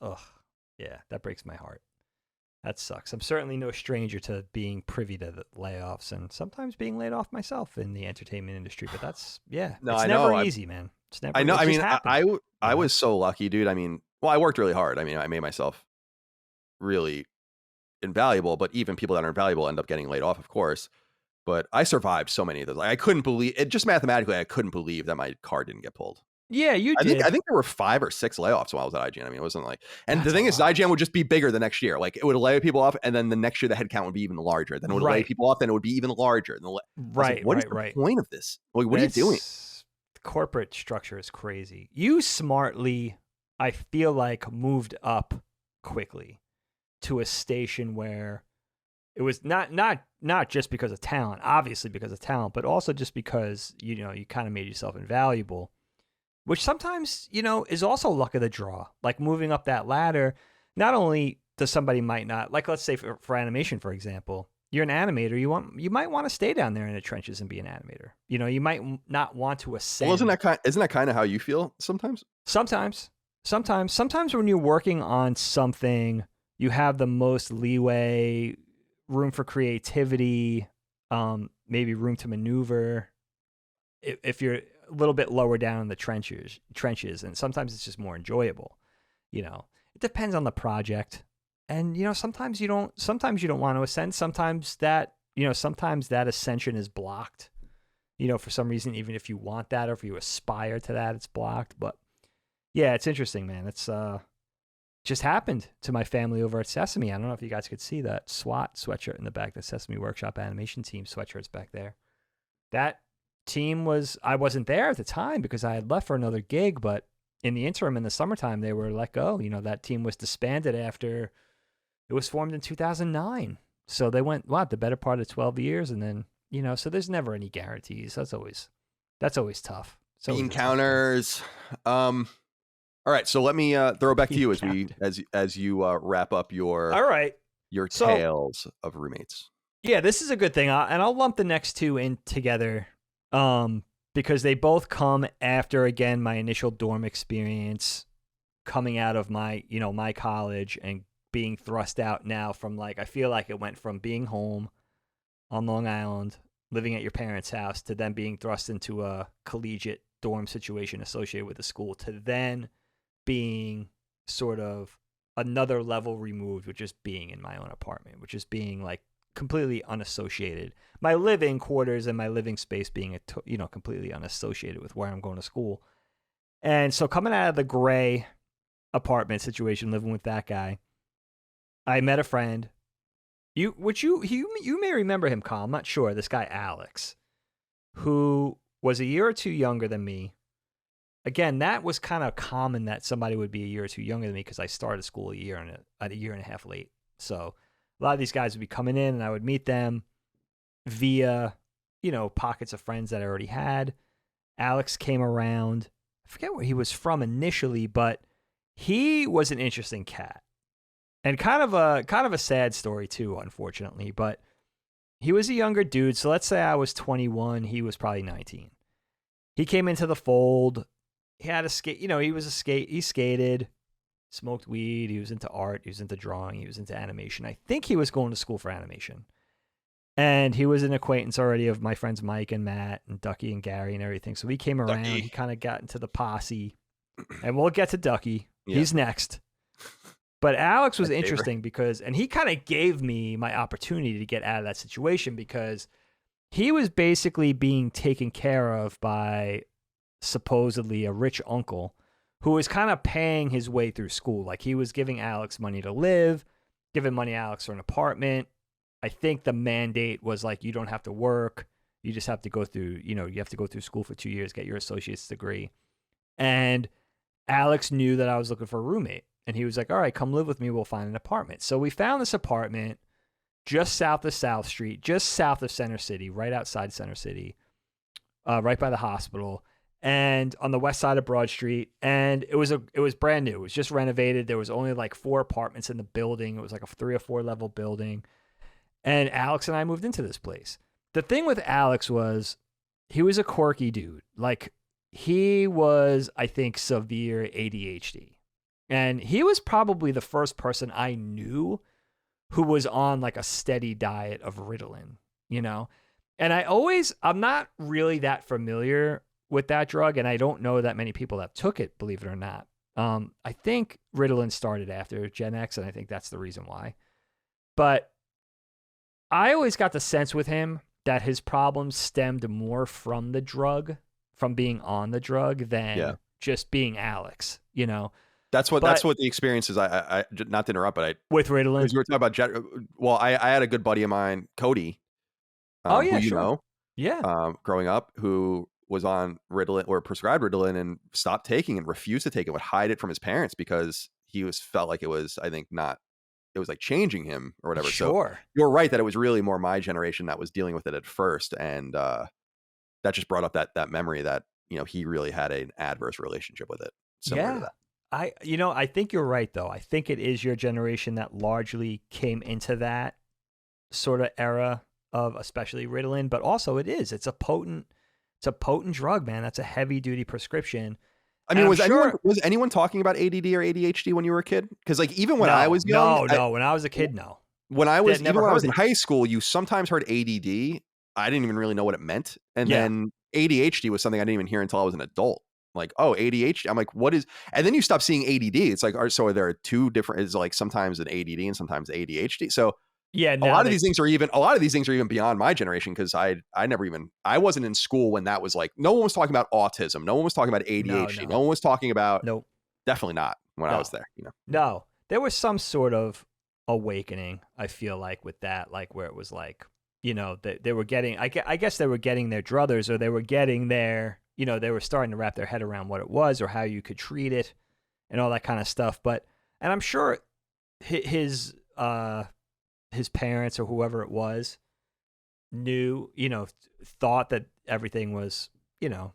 yeah, that breaks my heart. That sucks. I'm certainly no stranger to being privy to the layoffs and sometimes being laid off myself in the entertainment industry. But that's it's never easy, man. It's never. I know. I mean, I was was so lucky, dude. I mean, well, I worked really hard. I mean, I made myself really invaluable, but even people that are invaluable end up getting laid off, of course. But I survived so many of those. Like, I couldn't believe it. Just mathematically, I couldn't believe that my card didn't get pulled. Yeah, you did. I think there were 5 or 6 layoffs while I was at IGN. I mean, it wasn't like, and the thing is, IGN would just be bigger the next year. Like, it would lay people off, and then the next year the headcount would be even larger. Then it would lay people off, then it would be even larger. And what is the point of this? Like, what are you doing? The corporate structure is crazy. You smartly, I feel like, moved up quickly to a station where it was not just because of talent, obviously because of talent, but also just because, you know, you kind of made yourself invaluable, which sometimes, you know, is also luck of the draw. Like moving up that ladder, not only does somebody might not, like let's say for animation, for example, you're an animator, you might want to stay down there in the trenches and be an animator. You know, you might not want to ascend. Well, isn't that kind of how you feel sometimes? Sometimes when you're working on something, you have the most leeway, room for creativity, maybe room to maneuver. If you're a little bit lower down in the trenches, and sometimes it's just more enjoyable. You know, it depends on the project, and you know, sometimes you don't want to ascend. Sometimes that ascension is blocked. You know, for some reason, even if you want that or if you aspire to that, it's blocked. But yeah, it's interesting, man. It's just happened to my family over at Sesame. I don't know if you guys could see that SWAT sweatshirt in the back, the Sesame Workshop animation team sweatshirt's back there. That team I wasn't there at the time because I had left for another gig, but in the interim, in the summertime, they were let go. You know, that team was disbanded after it was formed in 2009. So they went, the better part of 12 years. And then, you know, so there's never any guarantees. That's always tough. So encounters. All right, so let me throw it back to you as you wrap up your tales of roommates. Yeah, this is a good thing, and I'll lump the next two in together because they both come after, again, my initial dorm experience, coming out of my college and being thrust out now from, like, I feel like it went from being home on Long Island, living at your parents' house, to then being thrust into a collegiate dorm situation associated with the school, to then being sort of another level removed, which is being in my own apartment, which is being like completely unassociated. My living quarters and my living space being completely unassociated with where I'm going to school. And so coming out of the gray apartment situation, living with that guy, I met a friend. You may remember him, Kyle. I'm not sure. This guy Alex, who was a year or two younger than me. Again, that was kind of common that somebody would be a year or two younger than me because I started school a year and a half late. So a lot of these guys would be coming in and I would meet them via, pockets of friends that I already had. Alex came around. I forget where he was from initially, but he was an interesting cat. And kind of a sad story too, unfortunately, but he was a younger dude. So let's say I was 21, he was probably 19. He came into the fold. He had a skate, he skated, smoked weed, he was into art, he was into drawing, he was into animation. I think he was going to school for animation. And he was an acquaintance already of my friends Mike and Matt and Ducky and Gary and everything. So we came around, he kind of got into the posse. And we'll get to Ducky. Yeah. He's next. But Alex was interesting because, and he kind of gave me my opportunity to get out of that situation because he was basically being taken care of by supposedly a rich uncle who was kind of paying his way through school. Like he was giving Alex money to live, giving money to Alex for an apartment. I think the mandate was like, you don't have to work. You just have to go through, you have to go through school for 2 years, get your associate's degree. And Alex knew that I was looking for a roommate. And he was like, all right, come live with me. We'll find an apartment. So we found this apartment just south of South Street, just south of Center City, right outside Center City. right by the hospital, and on the west side of Broad Street. And it was brand new. It was just renovated. There was only like 4 apartments in the building. It was like a 3 or 4 level building. And Alex and I moved into this place. The thing with Alex was he was a quirky dude. Like, he was, I think, severe ADHD. And he was probably the first person I knew who was on like a steady diet of Ritalin, you know? And I'm not really that familiar with that drug, and I don't know that many people that took it, believe it or not. I think Ritalin started after Gen X, and I think that's the reason why. But I always got the sense with him that his problems stemmed more from the drug, from being on the drug, than just being Alex, you know? That's what the experience is. I not to interrupt, but with Ritalin, because we were talking about I had a good buddy of mine, Cody. Who you know, growing up, who was on Ritalin or prescribed Ritalin and stopped taking and refused to take it, would hide it from his parents because he felt like it was, I think, it was like changing him or whatever. Sure. So you're right that it was really more my generation that was dealing with it at first, and that just brought up that memory that, you know, he really had an adverse relationship with it. Similar to that. I think you're right, though. I think it is your generation that largely came into that sort of era of especially Ritalin, but also it's a potent drug, man. That's a heavy duty prescription. I mean, was anyone talking about ADD or ADHD when you were a kid? Because like even when I was young, when I was a kid, no. When I was in high school, you sometimes heard ADD. I didn't even really know what it meant, and then ADHD was something I didn't even hear until I was an adult. Like, oh, ADHD. I'm like, what is? And then you stop seeing ADD. It's like, so are there 2 different? It's like sometimes an ADD and sometimes ADHD. So a lot of these things are even beyond my generation, because I wasn't in school when that was like, no one was talking about autism, no one was talking about ADHD, no one was talking about. Nope. Definitely not when I was there. You know. No, there was some sort of awakening, I feel like, with that, like where it was like, you know, they were getting, I guess they were getting their druthers, or they were getting their, you know, they were starting to wrap their head around what it was or how you could treat it and all that kind of stuff. But, and I'm sure his parents or whoever it was knew, you know, thought that everything was, you know,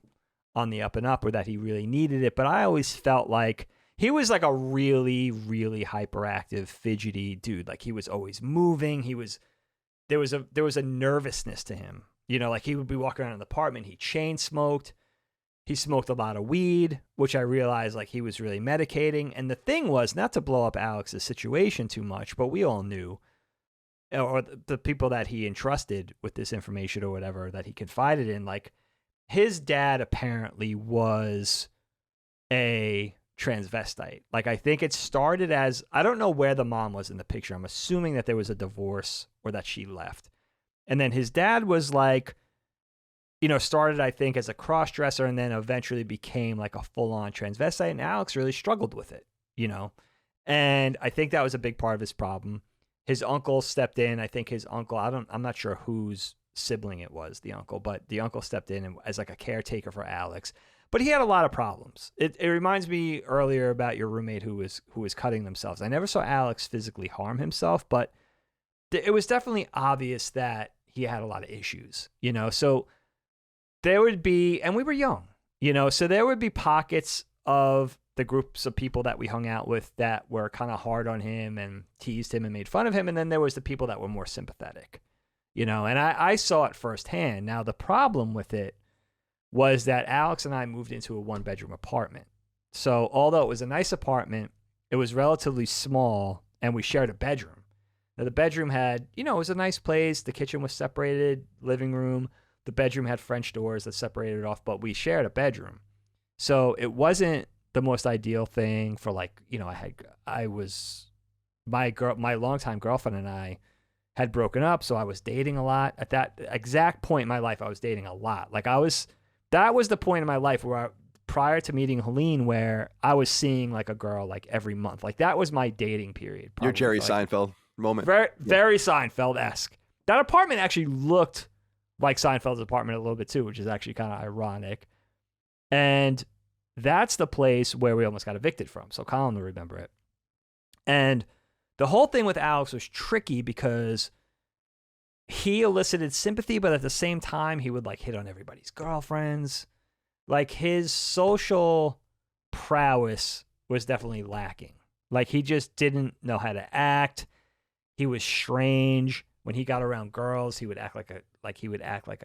on the up and up, or that he really needed it. But I always felt like he was like a really, really hyperactive, fidgety dude. Like, he was always moving. There was a nervousness to him, you know, like he would be walking around in the apartment. He chain smoked. He smoked a lot of weed, which I realized like he was really medicating. And the thing was, not to blow up Alex's situation too much, but we all knew, or the people that he entrusted with this information or whatever that he confided in, like his dad apparently was a transvestite. Like, I think it started as, I don't know where the mom was in the picture. I'm assuming that there was a divorce or that she left. And then his dad was like, you know, started, I think, as a cross-dresser and then eventually became like a full-on transvestite. And Alex really struggled with it, you know? And I think that was a big part of his problem. His uncle stepped in. I think his uncle, I'm not sure whose sibling it was, the uncle, but the uncle stepped in as like a caretaker for Alex. But he had a lot of problems. It reminds me earlier about your roommate who was cutting themselves. I never saw Alex physically harm himself, but it was definitely obvious that he had a lot of issues, you know? So there would be, and we were young, you know, so there would be pockets of the groups of people that we hung out with that were kind of hard on him and teased him and made fun of him. And then there was the people that were more sympathetic, you know, and I saw it firsthand. Now, the problem with it was that Alex and I moved into a 1-bedroom apartment. So although it was a nice apartment, it was relatively small, and we shared a bedroom. Now, the bedroom had, you know, it was a nice place. The kitchen was separated, living room. The bedroom had French doors that separated it off, but we shared a bedroom. So it wasn't the most ideal thing for, like, you know, my longtime girlfriend and I had broken up. So I was dating a lot at that exact point in my life. I was dating a lot. Like, that was the point in my life where prior to meeting Helene, where I was seeing like a girl like every month. Like, that was my dating period. Your Jerry Seinfeld moment. Very Seinfeld-esque. That apartment actually looked like Seinfeld's apartment a little bit too, which is actually kind of ironic. And that's the place where we almost got evicted from. So Colin will remember it. And the whole thing with Alex was tricky because he elicited sympathy, but at the same time, he would like hit on everybody's girlfriends. Like his social prowess was definitely lacking. Like he just didn't know how to act. He was strange. When he got around girls, he would act like a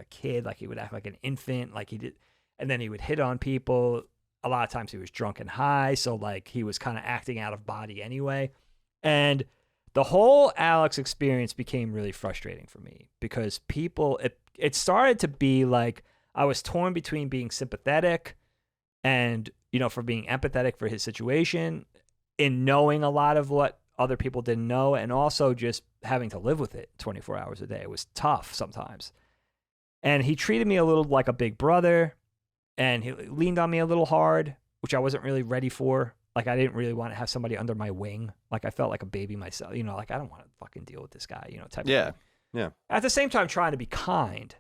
kid, like he would act like an infant, like he did, and then he would hit on people. A lot of times he was drunk and high, so like he was kind of acting out of body anyway. And the whole Alex experience became really frustrating for me because it started to be like I was torn between being sympathetic and, for being empathetic for his situation, in knowing a lot of what other people didn't know, and also just having to live with it 24 hours a day. It was tough sometimes. And he treated me a little like a big brother, and he leaned on me a little hard, which I wasn't really ready for. Like, I didn't really want to have somebody under my wing. Like, I felt like a baby myself, like, I don't want to fucking deal with this guy, type of thing. Yeah. At the same time, trying to be kind,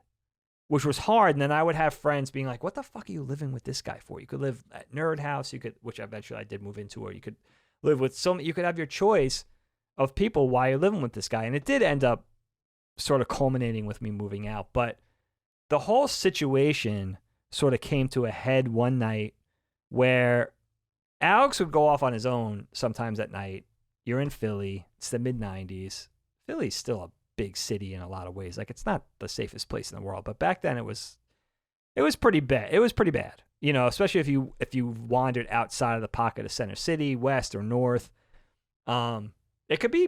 which was hard. And then I would have friends being like, what the fuck are you living with this guy for? You could live at Nerd House, which eventually I did move into, or you could live with you could have your choice of people while you're living with this guy. And it did end up sort of culminating with me moving out. But the whole situation sort of came to a head one night where Alex would go off on his own sometimes at night. You're in Philly. It's the mid-90s. Philly's still a big city in a lot of ways. Like, it's not the safest place in the world, but back then it was pretty bad. It was pretty bad, especially if you wandered outside of the pocket of Center City, west or north. It could be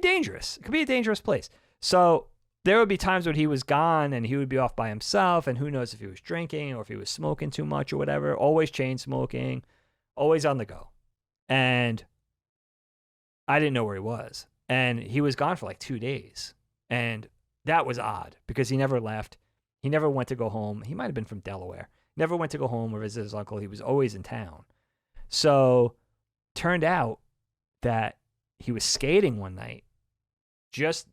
dangerous. It could be a dangerous place. So there would be times when he was gone and he would be off by himself, and who knows if he was drinking or if he was smoking too much or whatever. Always chain smoking, always on the go. And I didn't know where he was. And he was gone for like 2 days. And that was odd because he never left. He never went to go home. He might have been from Delaware. Never went to go home or visit his uncle. He was always in town. So turned out that he was skating one night just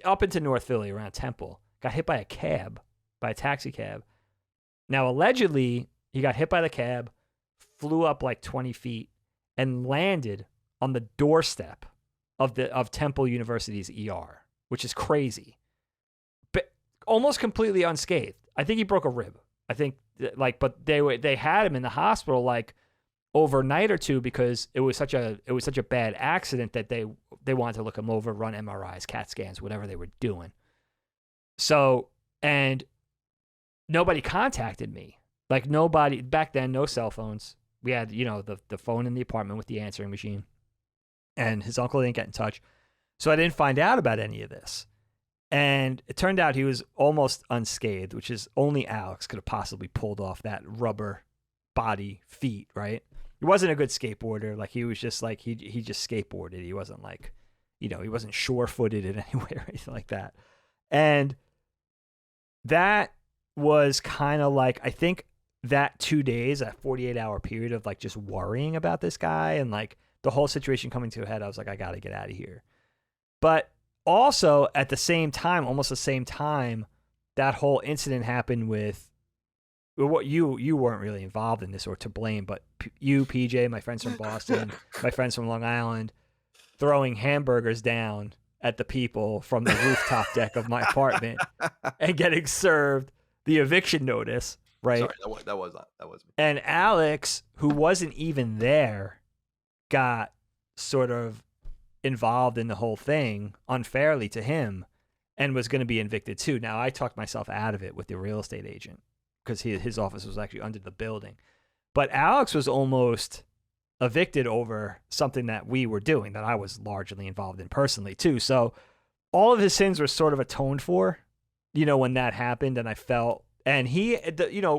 up into North Philly around Temple. Got hit by a taxi cab. Now, allegedly, he got hit by the cab, flew up like 20 feet, and landed on the doorstep of Temple University's ER, which is crazy. But almost completely unscathed. I think he broke a rib. I think but they had him in the hospital like overnight or two because it was such a bad accident that they wanted to look him over, run MRIs, CAT scans, whatever they were doing. So, and nobody contacted me. Like, nobody back then, no cell phones. We had, the phone in the apartment with the answering machine. And his uncle didn't get in touch. So I didn't find out about any of this. And it turned out he was almost unscathed, which is only Alex could have possibly pulled off that rubber body feat, right? He wasn't a good skateboarder. Like, he was just like, he just skateboarded. He wasn't like, he wasn't sure-footed in any way or anything like that. And that was kind of like, I think that 2 days, that 48-hour period of like just worrying about this guy and like the whole situation coming to a head, I was like, I got to get out of here. But also at the same time, almost the same time, that whole incident happened with what you weren't really involved in this or to blame, but you, PJ, my friends from Boston, my friends from Long Island, throwing hamburgers down at the people from the rooftop deck of my apartment and getting served the eviction notice, right? Sorry, that was me. And Alex, who wasn't even there, got sort of involved in the whole thing unfairly to him and was going to be evicted too. Now, I talked myself out of it with the real estate agent because his office was actually under the building. But Alex was almost evicted over something that we were doing that I was largely involved in personally too. So all of his sins were sort of atoned for, when that happened. And I felt, and he,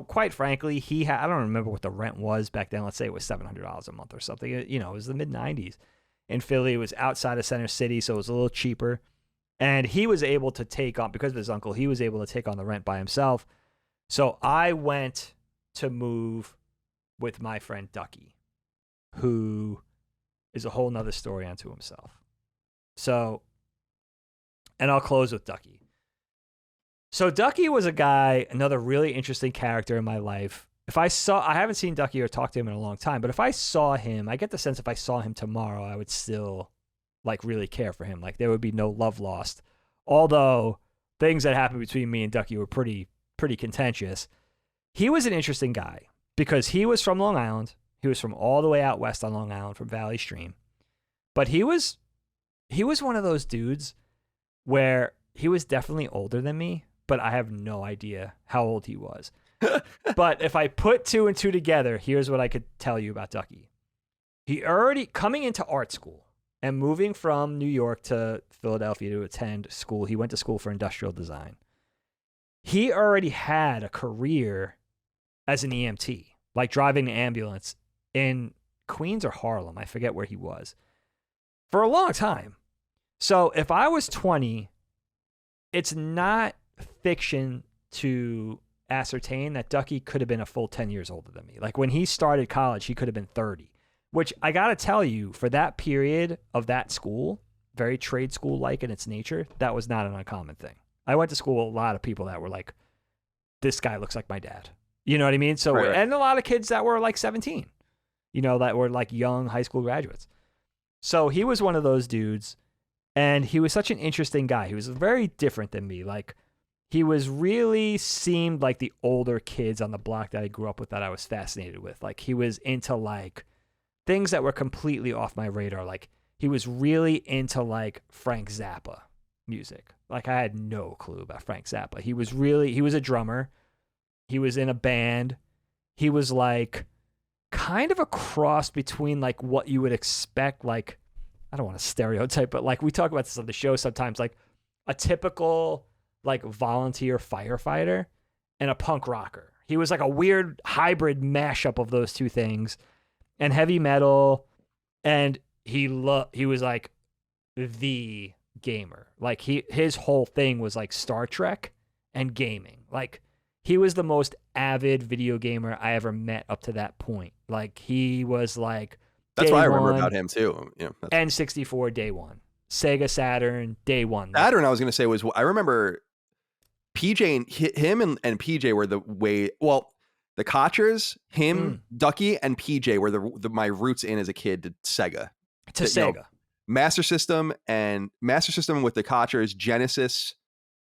quite frankly, I don't remember what the rent was back then. Let's say it was $700 a month or something. It was the mid-90s. In Philly, it was outside of Center City, so it was a little cheaper. And he was able to take on, because of his uncle, he was able to take on the rent by himself. So I went to move with my friend Ducky, who is a whole nother story unto himself. So, and I'll close with Ducky. So Ducky was a guy, another really interesting character in my life. I haven't seen Ducky or talked to him in a long time, but if I saw him, I get the sense if I saw him tomorrow, I would still like really care for him. Like, there would be no love lost although things that happened between me and Ducky were pretty contentious. He was an interesting guy because he was from Long Island. He was from all the way out west on Long Island from Valley Stream. But he was one of those dudes where he was definitely older than me, but I have no idea how old he was. But if I put 2 and 2 together, here's what I could tell you about Ducky. He already, coming into art school and moving from New York to Philadelphia to attend school, he went to school for industrial design. He already had a career as an EMT, like driving an ambulance in Queens or Harlem. I forget where he was. For a long time. So if I was 20, it's not fiction to ascertain that Ducky could have been a full 10 years older than me. Like when he started college, he could have been 30, which I got to tell you, for that period of that school, very trade school-like in its nature, that was not an uncommon thing. I went to school with a lot of people that were like, this guy looks like my dad. You know what I mean? So, right. And a lot of kids that were like 17, that were like young high school graduates. So he was one of those dudes, and he was such an interesting guy. He was very different than me. Like, he was really seemed like the older kids on the block that I grew up with that I was fascinated with. Like, he was into like things that were completely off my radar. Like, he was really into like Frank Zappa music. Like, I had no clue about Frank Zappa. He was a drummer. He was in a band. He was like kind of a cross between like what you would expect, like, I don't want to stereotype, but like we talk about this on the show sometimes, like a typical like volunteer firefighter and a punk rocker. He was like a weird hybrid mashup of those two things, and heavy metal. And he was like the gamer. Like his whole thing was like Star Trek and gaming. Like, he was the most avid video gamer I ever met up to that point. Like, he was like, that's what I remember about him too. Yeah, N64 day one, Sega Saturn day one. Saturn, I was going to say, was, I remember PJ and him and PJ were the Kochers, Ducky and PJ were my roots in as a kid to Sega. Sega. Master System with the Kochers, Genesis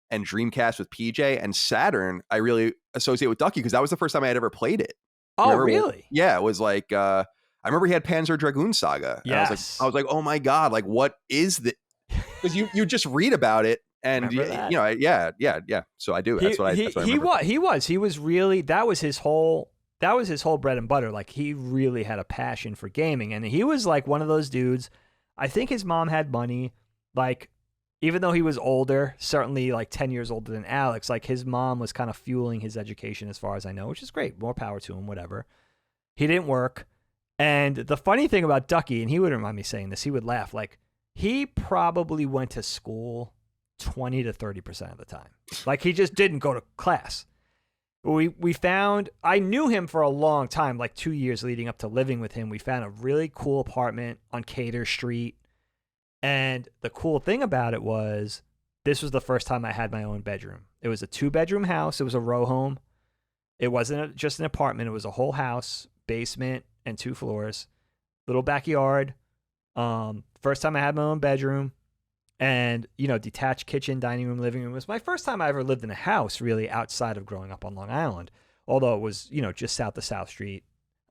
and Dreamcast with PJ, and Saturn I really associate with Ducky because that was the first time I had ever played it. Oh, really? Yeah, it was like I remember he had Panzer Dragoon Saga. Yes. I was like, oh my god, like what is this? Because you just read about it, and yeah. So I do. That's what I remember. He was really, that was his whole bread and butter. Like, he really had a passion for gaming, and he was like one of those dudes. I think his mom had money. Like, even though he was older, certainly like 10 years older than Alex, like his mom was kind of fueling his education as far as I know, which is great. More power to him, whatever. He didn't work. And the funny thing about Ducky, and he wouldn't mind me saying this, he would laugh, like he probably went to school 20 to 30% of the time. Like, he just didn't go to class. I knew him for a long time, like 2 years leading up to living with him. We found a really cool apartment on Cater Street. And the cool thing about it was, this was the first time I had my own bedroom. It was a 2-bedroom house. It was a row home. It wasn't just an apartment. It was a whole house, basement, and 2 floors, little backyard. First time I had my own bedroom, and, detached kitchen, dining room, living room. It was my first time I ever lived in a house really outside of growing up on Long Island, although it was, just south of South Street.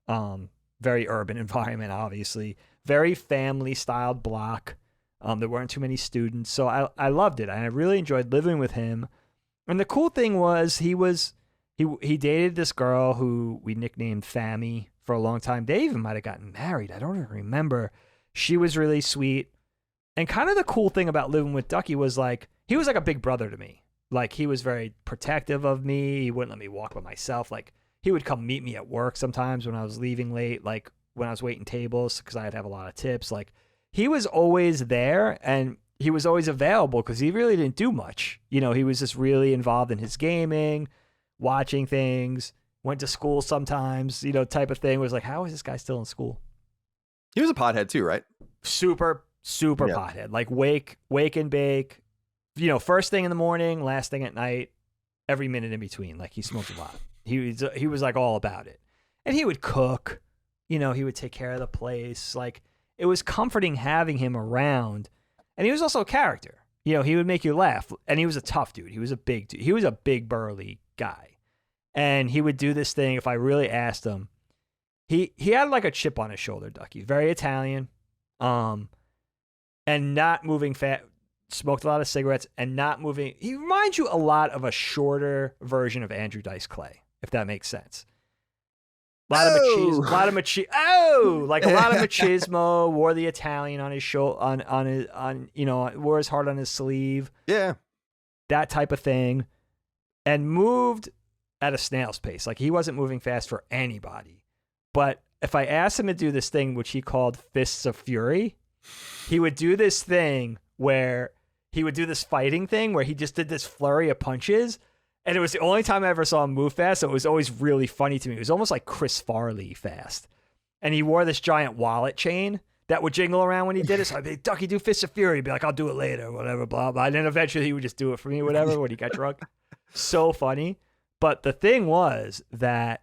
Very urban environment, obviously. Very family-styled block. There weren't too many students, so I loved it. I really enjoyed living with him. And the cool thing was he dated this girl who we nicknamed Fammy for a long time. They even might have gotten married. I don't even remember. She was really sweet. And kind of the cool thing about living with Ducky was like, he was like a big brother to me. Like, he was very protective of me. He wouldn't let me walk by myself. Like, he would come meet me at work sometimes when I was leaving late, like when I was waiting tables, because I'd have a lot of tips. Like, he was always there, and he was always available because he really didn't do much. He was just really involved in his gaming, watching things, went to school sometimes, type of thing. Was like, how is this guy still in school? He was a pothead too, right? Super pothead. Like, wake and bake, first thing in the morning, last thing at night, every minute in between. Like, he smoked a lot. He was like all about it. And he would cook, he would take care of the place. Like, it was comforting having him around. And he was also a character. You know, he would make you laugh. And he was a tough dude. He was a big dude. He was a big burly guy. And he would do this thing if I really asked him. He had like a chip on his shoulder, Ducky. Very Italian. And not moving fast. Smoked a lot of cigarettes and not moving. He reminds you a lot of a shorter version of Andrew Dice Clay, if that makes sense. A lot of machismo. Oh, like a lot of machismo. Wore the Italian on his shoulder, wore his heart on his sleeve. Yeah, that type of thing, and moved at a snail's pace. Like he wasn't moving fast for anybody. But if I asked him to do this thing, which he called Fists of Fury, he would do this thing where he would do this fighting thing where he just did this flurry of punches. And it was the only time I ever saw him move fast. So it was always really funny to me. It was almost like Chris Farley fast. And he wore this giant wallet chain that would jingle around when he did it. So I'd be like, Ducky, do Fists of Fury. He'd be like, I'll do it later, whatever, blah, blah. And then eventually he would just do it for me, whatever, when he got drunk. So funny. But the thing was that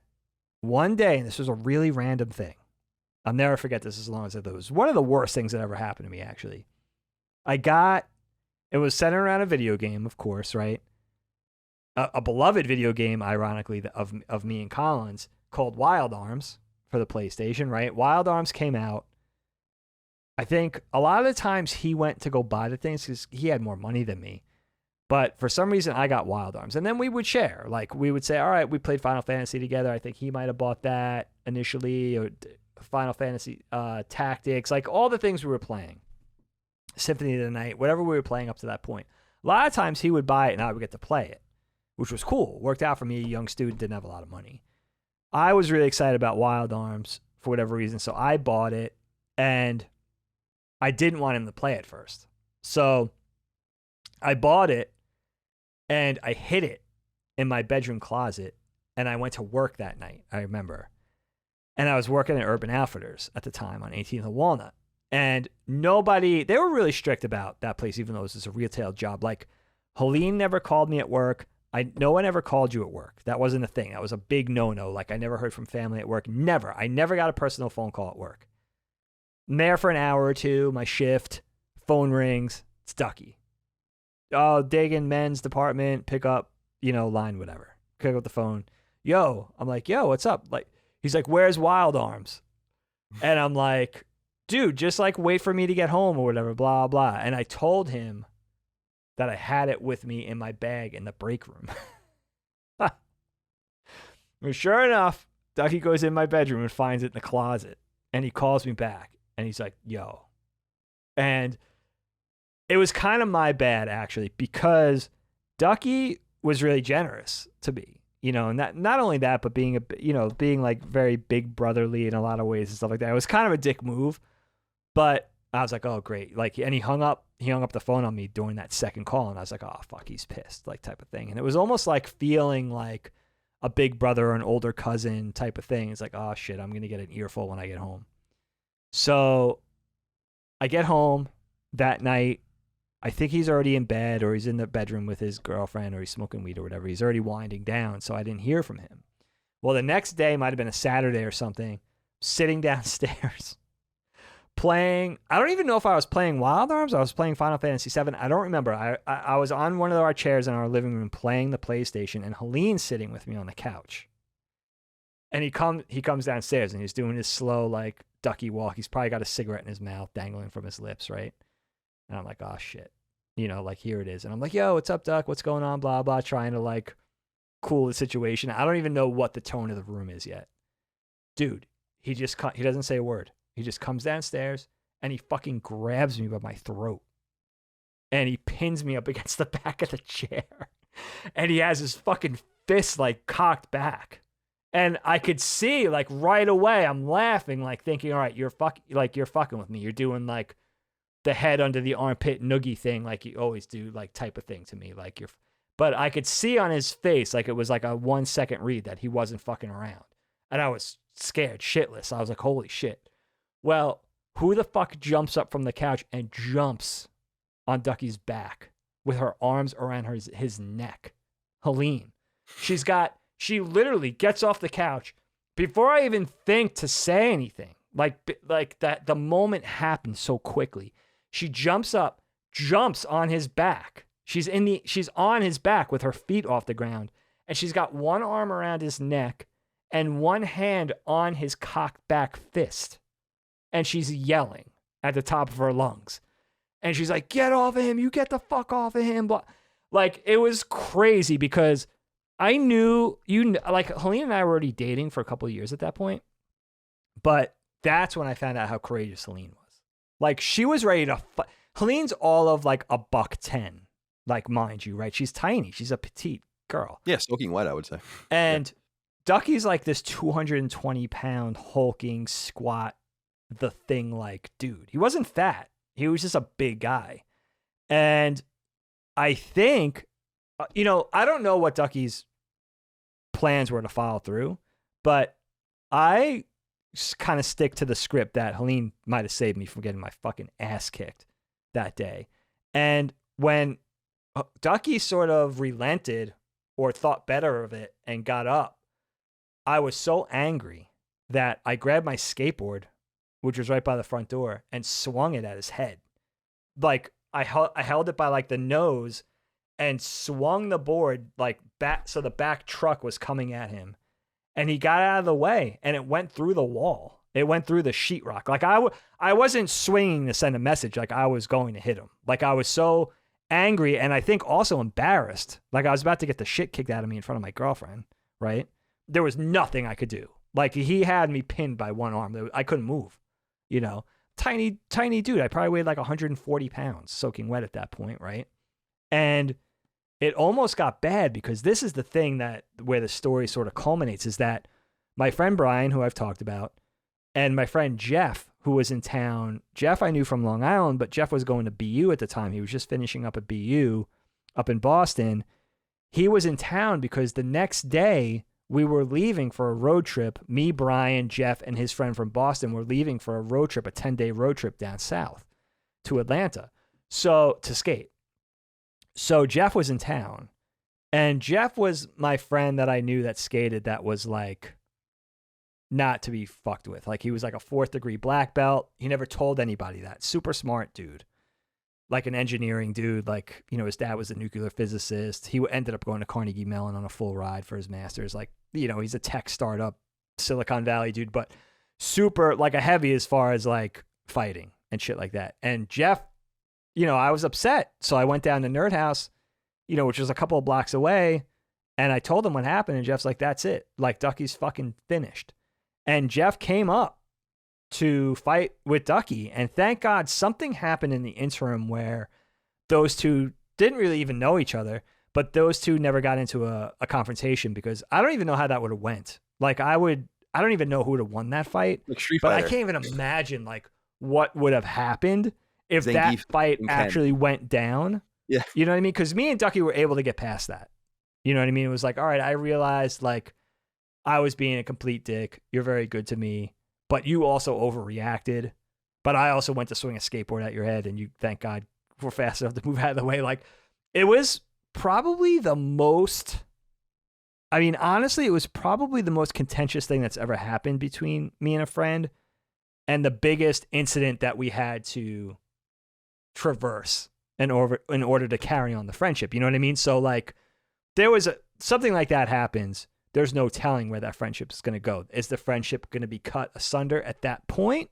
one day, and this was a really random thing. I'll never forget this as long as I live. It was one of the worst things that ever happened to me, actually. It was centered around a video game, of course, right? A beloved video game, ironically, of me and Colin's, called Wild Arms for the PlayStation, right? Wild Arms came out. I think a lot of the times he went to go buy the things because he had more money than me. But for some reason, I got Wild Arms. And then we would share. Like, we would say, all right, we played Final Fantasy together. I think he might have bought that initially, or Final Fantasy Tactics, like all the things we were playing. Symphony of the Night, whatever we were playing up to that point. A lot of times he would buy it and I would get to play it, which was cool. Worked out for me, a young student, didn't have a lot of money. I was really excited about Wild Arms for whatever reason, so I bought it, and I didn't want him to play it first. So I bought it, and I hid it in my bedroom closet, and I went to work that night, I remember. And I was working at Urban Outfitters at the time on 18th and Walnut. And they were really strict about that place, even though it was a retail job. Like, Helene never called me at work. No one ever called you at work. That wasn't a thing. That was a big no-no. Like, I never heard from family at work. Never. I never got a personal phone call at work. I'm there for an hour or two, my shift, phone rings, it's Ducky. Oh, dig in men's department, pick up, line, whatever. Pick up the phone. Yo. I'm like, yo, what's up? Like, he's like, where's Wild Arms? And I'm like, dude, just like wait for me to get home or whatever, blah, blah. And I told him that I had it with me in my bag in the break room. Well, sure enough, Ducky goes in my bedroom and finds it in the closet. And he calls me back and he's like, yo. And it was kind of my bad, actually, because Ducky was really generous to me. And not only that, but being like very big brotherly in a lot of ways and stuff like that. It was kind of a dick move. But I was like, oh, great. Like, and he hung up the phone on me during that second call. And I was like, oh, fuck, he's pissed, like, type of thing. And it was almost like feeling like a big brother or an older cousin type of thing. It's like, oh, shit, I'm going to get an earful when I get home. So I get home that night. I think he's already in bed, or he's in the bedroom with his girlfriend, or he's smoking weed or whatever. He's already winding down. So I didn't hear from him. Well, the next day might have been a Saturday or something, sitting downstairs. Playing, I don't even know if I was playing Wild Arms. I was playing Final Fantasy VII. I don't remember. I was on one of our chairs in our living room playing the PlayStation, and Helene's sitting with me on the couch. And he comes downstairs, and he's doing his slow, like, Ducky walk. He's probably got a cigarette in his mouth dangling from his lips, right? And I'm like, oh, shit. Like, here it is. And I'm like, yo, what's up, Duck? What's going on? Blah, blah, trying to, like, cool the situation. I don't even know what the tone of the room is yet. Dude, he doesn't say a word. He just comes downstairs and he fucking grabs me by my throat. And he pins me up against the back of the chair. And he has his fucking fist like cocked back. And I could see like right away, I'm laughing, like thinking, all right, you're fucking with me. You're doing like the head under the armpit noogie thing like you always do, like type of thing to me. But I could see on his face, like it was like a 1 second read that he wasn't fucking around. And I was scared shitless. I was like, holy shit. Well, who the fuck jumps up from the couch and jumps on Ducky's back with her arms around his neck? Helene. She literally gets off the couch before I even think to say anything. Like that, the moment happened so quickly. She jumps up, jumps on his back. She's on his back with her feet off the ground, and she's got one arm around his neck and one hand on his cocked back fist. And she's yelling at the top of her lungs. And she's like, get off of him. You get the fuck off of him. Like, it was crazy because I knew like Helene and I were already dating for a couple of years at that point. But that's when I found out how courageous Helene was. Like, she was ready to fight. Helene's all of like a $110, like, mind you, right? She's tiny. She's a petite girl. Yeah, soaking wet, I would say. And Ducky's like this 220-pound hulking squat, the thing, like, dude. He wasn't fat. He was just a big guy. And I think, I don't know what Ducky's plans were to follow through, but I kind of stick to the script that Helene might have saved me from getting my fucking ass kicked that day. And when Ducky sort of relented or thought better of it and got up, I was so angry that I grabbed my skateboard, which was right by the front door, and swung it at his head. Like, I held it by like the nose and swung the board like back, so the back truck was coming at him, and he got out of the way, and it went through the wall. It went through the sheetrock. Like, I wasn't swinging to send a message. Like, I was going to hit him. Like, I was so angry, and I think also embarrassed. Like, I was about to get the shit kicked out of me in front of my girlfriend, right? There was nothing I could do. Like, he had me pinned by one arm. I couldn't move, Tiny dude. I probably weighed like 140 pounds, soaking wet at that point, right? And it almost got bad because this is the thing where the story sort of culminates, is that my friend Brian, who I've talked about, and my friend Jeff, who was in town. Jeff I knew from Long Island, but Jeff was going to BU at the time. He was just finishing up at BU up in Boston. He was in town because the next day we were leaving for a road trip. Me, Brian, Jeff, and his friend from Boston were leaving for a road trip, a 10-day road trip down south to Atlanta, to skate. So Jeff was in town, and Jeff was my friend that I knew that skated that was like not to be fucked with. Like, he was like a 4th degree black belt. He never told anybody that. Super smart dude. Like an engineering dude. Like, his dad was a nuclear physicist. He ended up going to Carnegie Mellon on a full ride for his master's. Like, he's a tech startup, Silicon Valley dude, but super, like, a heavy as far as like fighting and shit like that. And Jeff, I was upset. So I went down to Nerd House, which was a couple of blocks away. And I told him what happened. And Jeff's like, that's it. Like, Ducky's fucking finished. And Jeff came up to fight with Ducky. And thank God something happened in the interim where those two didn't really even know each other, but those two never got into a confrontation, because I don't even know how that would have went. Like, I don't even know who would have won that fight. Like Street But Fighter. I can't even imagine like what would have happened if that fight actually went down. Yeah. You know what I mean? Because me and Ducky were able to get past that. You know what I mean? It was like, all right, I realized like I was being a complete dick. You're very good to me, but you also overreacted. But I also went to swing a skateboard at your head, and you, thank God, were fast enough to move out of the way. Like, it was probably the most, honestly, it was probably the most contentious thing that's ever happened between me and a friend, and the biggest incident that we had to traverse in order to carry on the friendship. You know what I mean? So like, there was something like that happens. There's no telling where that friendship is going to go. Is the friendship going to be cut asunder at that point?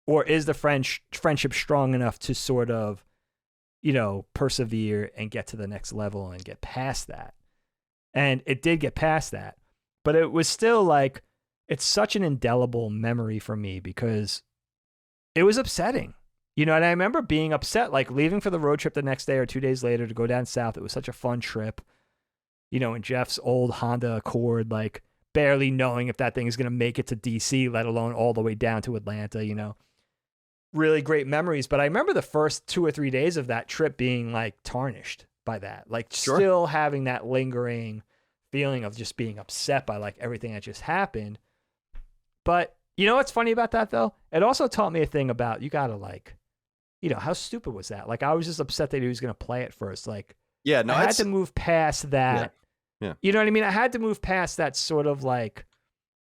Or is the friendship strong enough to sort of, persevere and get to the next level and get past that? And it did get past that. But it was still like, it's such an indelible memory for me because it was upsetting. And I remember being upset, like leaving for the road trip the next day or 2 days later to go down south. It was such a fun trip. In Jeff's old Honda Accord, like barely knowing if that thing is going to make it to DC, let alone all the way down to Atlanta, really great memories. But I remember the first 2 or 3 days of that trip being like tarnished by that, like still having that lingering feeling of just being upset by like everything that just happened. But what's funny about that though? It also taught me a thing about, you got to like, how stupid was that? Like, I was just upset that he was going to play it first. Like, I had to move past that. Yeah. You know what I mean? I had to move past that sort of like,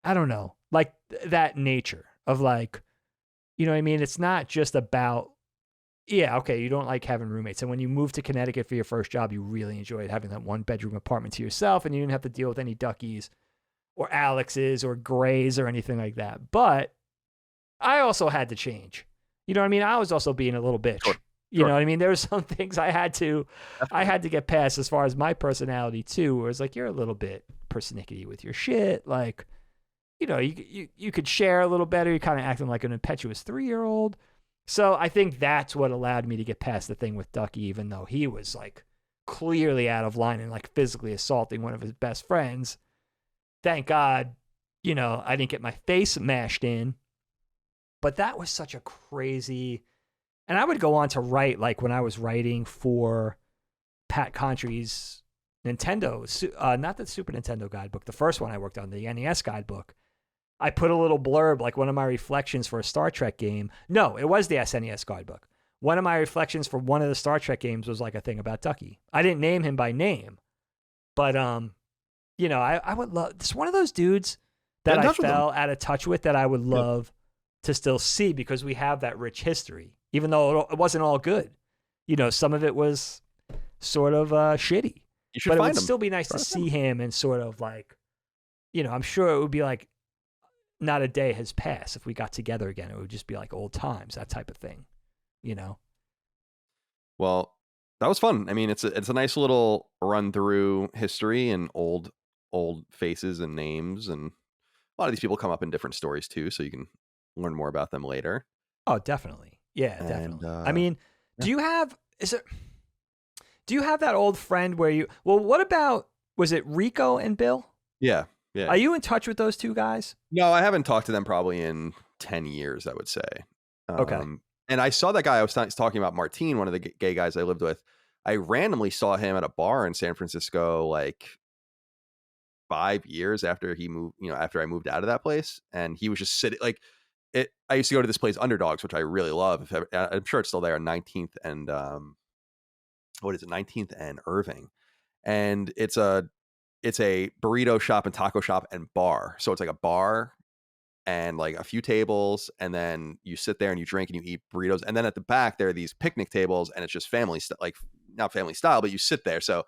I don't know, like that nature of like, you know what I mean? It's not just about Yeah, okay, you don't like having roommates. And when you moved to Connecticut for your first job, you really enjoyed having that 1-bedroom apartment to yourself, and you didn't have to deal with any Duckies or Alexes or Grays or anything like that. But I also had to change. You know what I mean? I was also being a little bitch. Sure. You know what I mean? There were some things I had to get past as far as my personality too, where it's like, you're a little bit persnickety with your shit. Like, you know, you could share a little better. You're kind of acting like an impetuous 3-year-old. So I think that's what allowed me to get past the thing with Ducky, even though he was like clearly out of line and like physically assaulting one of his best friends. Thank God, you know, I didn't get my face mashed in. But that was such a crazy... And I would go on to write, like when I was writing for Pat Contry's Nintendo, not the Super Nintendo guidebook, the first one I worked on, the NES guidebook. I put a little blurb, like one of my reflections for a Star Trek game. No, it was the SNES guidebook. One of my reflections for one of the Star Trek games was like a thing about Ducky. I didn't name him by name, but you know, I would love. It's one of those dudes that I fell out of touch with that I would love to still see, because we have that rich history, even though it wasn't all good. You know, some of it was sort of shitty. You should but it find would him. Still be nice to see him and sort of like, you know, I'm sure it would be like not a day has passed if we got together again. It would just be like old times, that type of thing, you know? Well, that was fun. I mean, it's a nice little run through history and old faces and names, and a lot of these people come up in different stories too, so you can learn more about them later. Oh, definitely. Yeah, definitely. I mean, do you have that old friend where what about, was it Rico and Bill? Yeah. Yeah. Are you in touch with those two guys? No, I haven't talked to them probably in 10 years, I would say. Okay. And I saw that guy I was talking about, Martine, one of the gay guys I lived with. I randomly saw him at a bar in San Francisco like 5 years after he moved, you know, after I moved out of that place. And he was just sitting like it. I used to go to this place, Underdogs, which I really love. I'm sure it's still there on 19th and what is it, 19th and Irving. And it's a burrito shop and taco shop and bar. So it's like a bar and like a few tables, and then you sit there and you drink and you eat burritos. And then at the back there are these picnic tables, and it's just family like not family style, but you sit there. So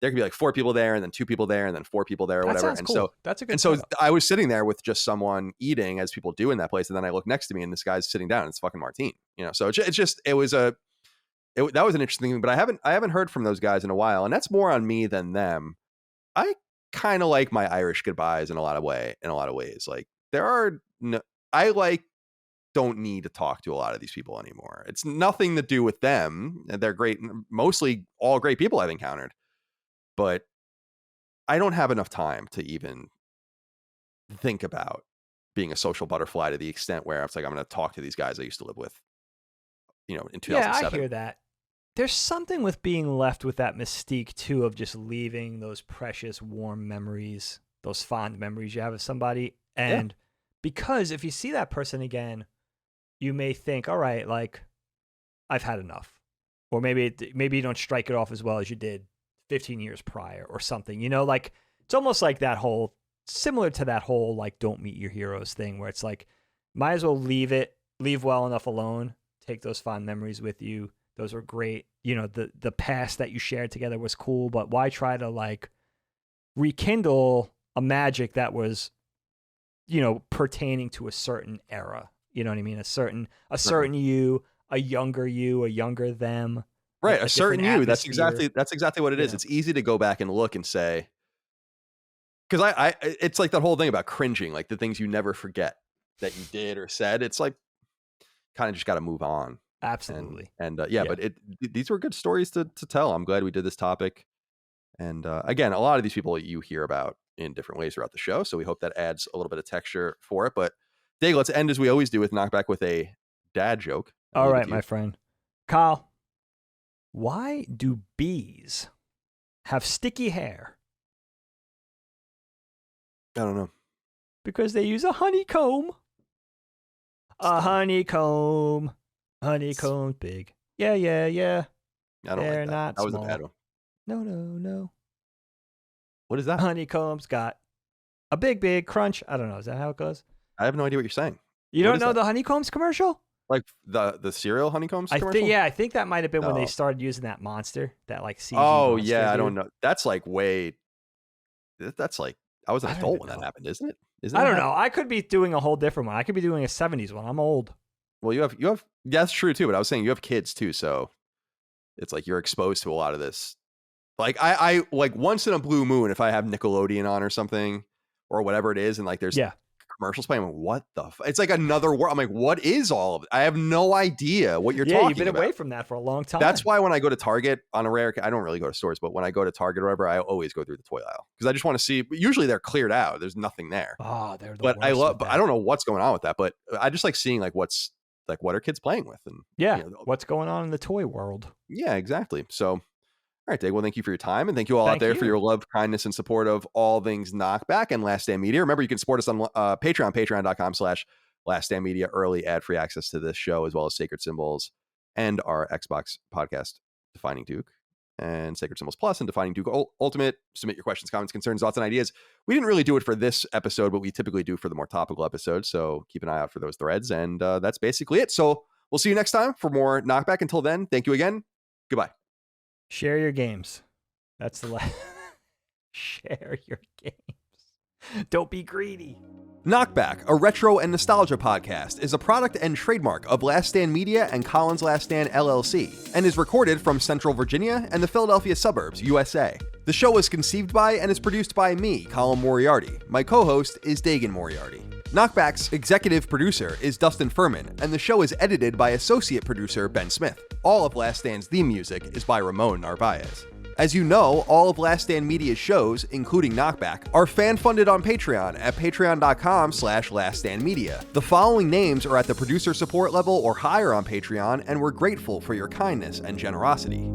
there could be like 4 people there, and then 2 people there, and then 4 people there, or whatever. And cool. so that's a good. And so I was sitting there with just someone eating, as people do in that place, and then I look next to me, and this guy's sitting down. And it's fucking Martine, you know. So that was an interesting thing. But I haven't heard from those guys in a while, and that's more on me than them. I kind of like my Irish goodbyes in a lot of ways. Like don't need to talk to a lot of these people anymore. It's nothing to do with them. They're great, mostly all great people I've encountered, but I don't have enough time to even think about being a social butterfly to the extent where it's like, I'm going to talk to these guys I used to live with, you know, in 2007. Yeah, I hear that. There's something with being left with that mystique too, of just leaving those precious, warm memories, those fond memories you have of somebody. And because if you see that person again, you may think, all right, like I've had enough, or maybe you don't strike it off as well as you did 15 years prior or something, you know, like it's almost like similar to that whole, like, don't meet your heroes thing, where it's like, might as well leave well enough alone, take those fond memories with you. Those were great. You know, the past that you shared together was cool, but why try to like rekindle a magic that was, you know, pertaining to a certain era? You know what I mean? A certain you, a younger them. Right. A certain you. That's exactly what it is. It's easy to go back and look and say, because it's like that whole thing about cringing, like the things you never forget that you did or said. It's like kind of just got to move on. Absolutely. And but these were good stories to tell. I'm glad we did this topic. And again, a lot of these people you hear about in different ways throughout the show. So we hope that adds a little bit of texture for it. But Dave, let's end as we always do with KnockBack with a dad joke. All right, my friend. Kyle, why do bees have sticky hair? I don't know. Because they use a honeycomb. A honeycomb. Honeycomb's big. Yeah. I don't They're like that. Not that was small. a bad one. No. What is that? Honeycomb's got a big crunch. I don't know. Is that how it goes? I have no idea what you're saying. You don't know the Honeycombs commercial? Like the cereal honeycombs commercial? I think that might have been when they started using that monster, that like CG Oh monster, yeah, I dude. don't know. That's like that's like I was an adult when that happened, isn't it? I don't know. I could be doing a whole different one. I could be doing a 70s one. I'm old. Well, you have that's true too, but I was saying you have kids too, so it's like you're exposed to a lot of this. Like I like once in a blue moon, if I have Nickelodeon on or something or whatever it is, and like there's commercials playing, I'm like, what the it's like another world. I'm like, what is all of it? I have no idea what you're talking about. You've been away from that for a long time. That's why when I go to Target on a rare, I don't really go to stores, but when I go to Target or whatever, I always go through the toy aisle because I just want to see. Usually they're cleared out. There's nothing there. Oh, they're the but worst I don't know what's going on with that, but I just like seeing like what are kids playing with, and what's going on in the toy world. Yeah, exactly. So. All right, Dave. Well, thank you for your time, and thank you all out there for your love, kindness, and support of all things KnockBack and Last Stand Media. Remember, you can support us on Patreon, patreon.com/Last Stand Media, early ad-free access to this show, as well as Sacred Symbols and our Xbox podcast, Defining Duke, and Sacred Symbols Plus and Defining Duke Ultimate. Submit your questions, comments, concerns, thoughts, and ideas. We didn't really do it for this episode, but we typically do for the more topical episodes, so keep an eye out for those threads, and that's basically it. So we'll see you next time for more KnockBack. Until then, thank you again. Goodbye. Share your games. That's the last. Share your games. Don't be greedy. KnockBack, a retro and nostalgia podcast, is a product and trademark of Last Stand Media and Collins Last Stand LLC, and is recorded from Central Virginia and the Philadelphia suburbs, USA. The show was conceived by and is produced by me, Colin Moriarty. My co-host is Dagan Moriarty. KnockBack's executive producer is Dustin Furman, and the show is edited by associate producer Ben Smith. All of Last Stand's theme music is by Ramon Narvaez. As you know, all of Last Stand Media's shows, including KnockBack, are fan-funded on Patreon at patreon.com/laststandmedia. The following names are at the producer support level or higher on Patreon, and we're grateful for your kindness and generosity.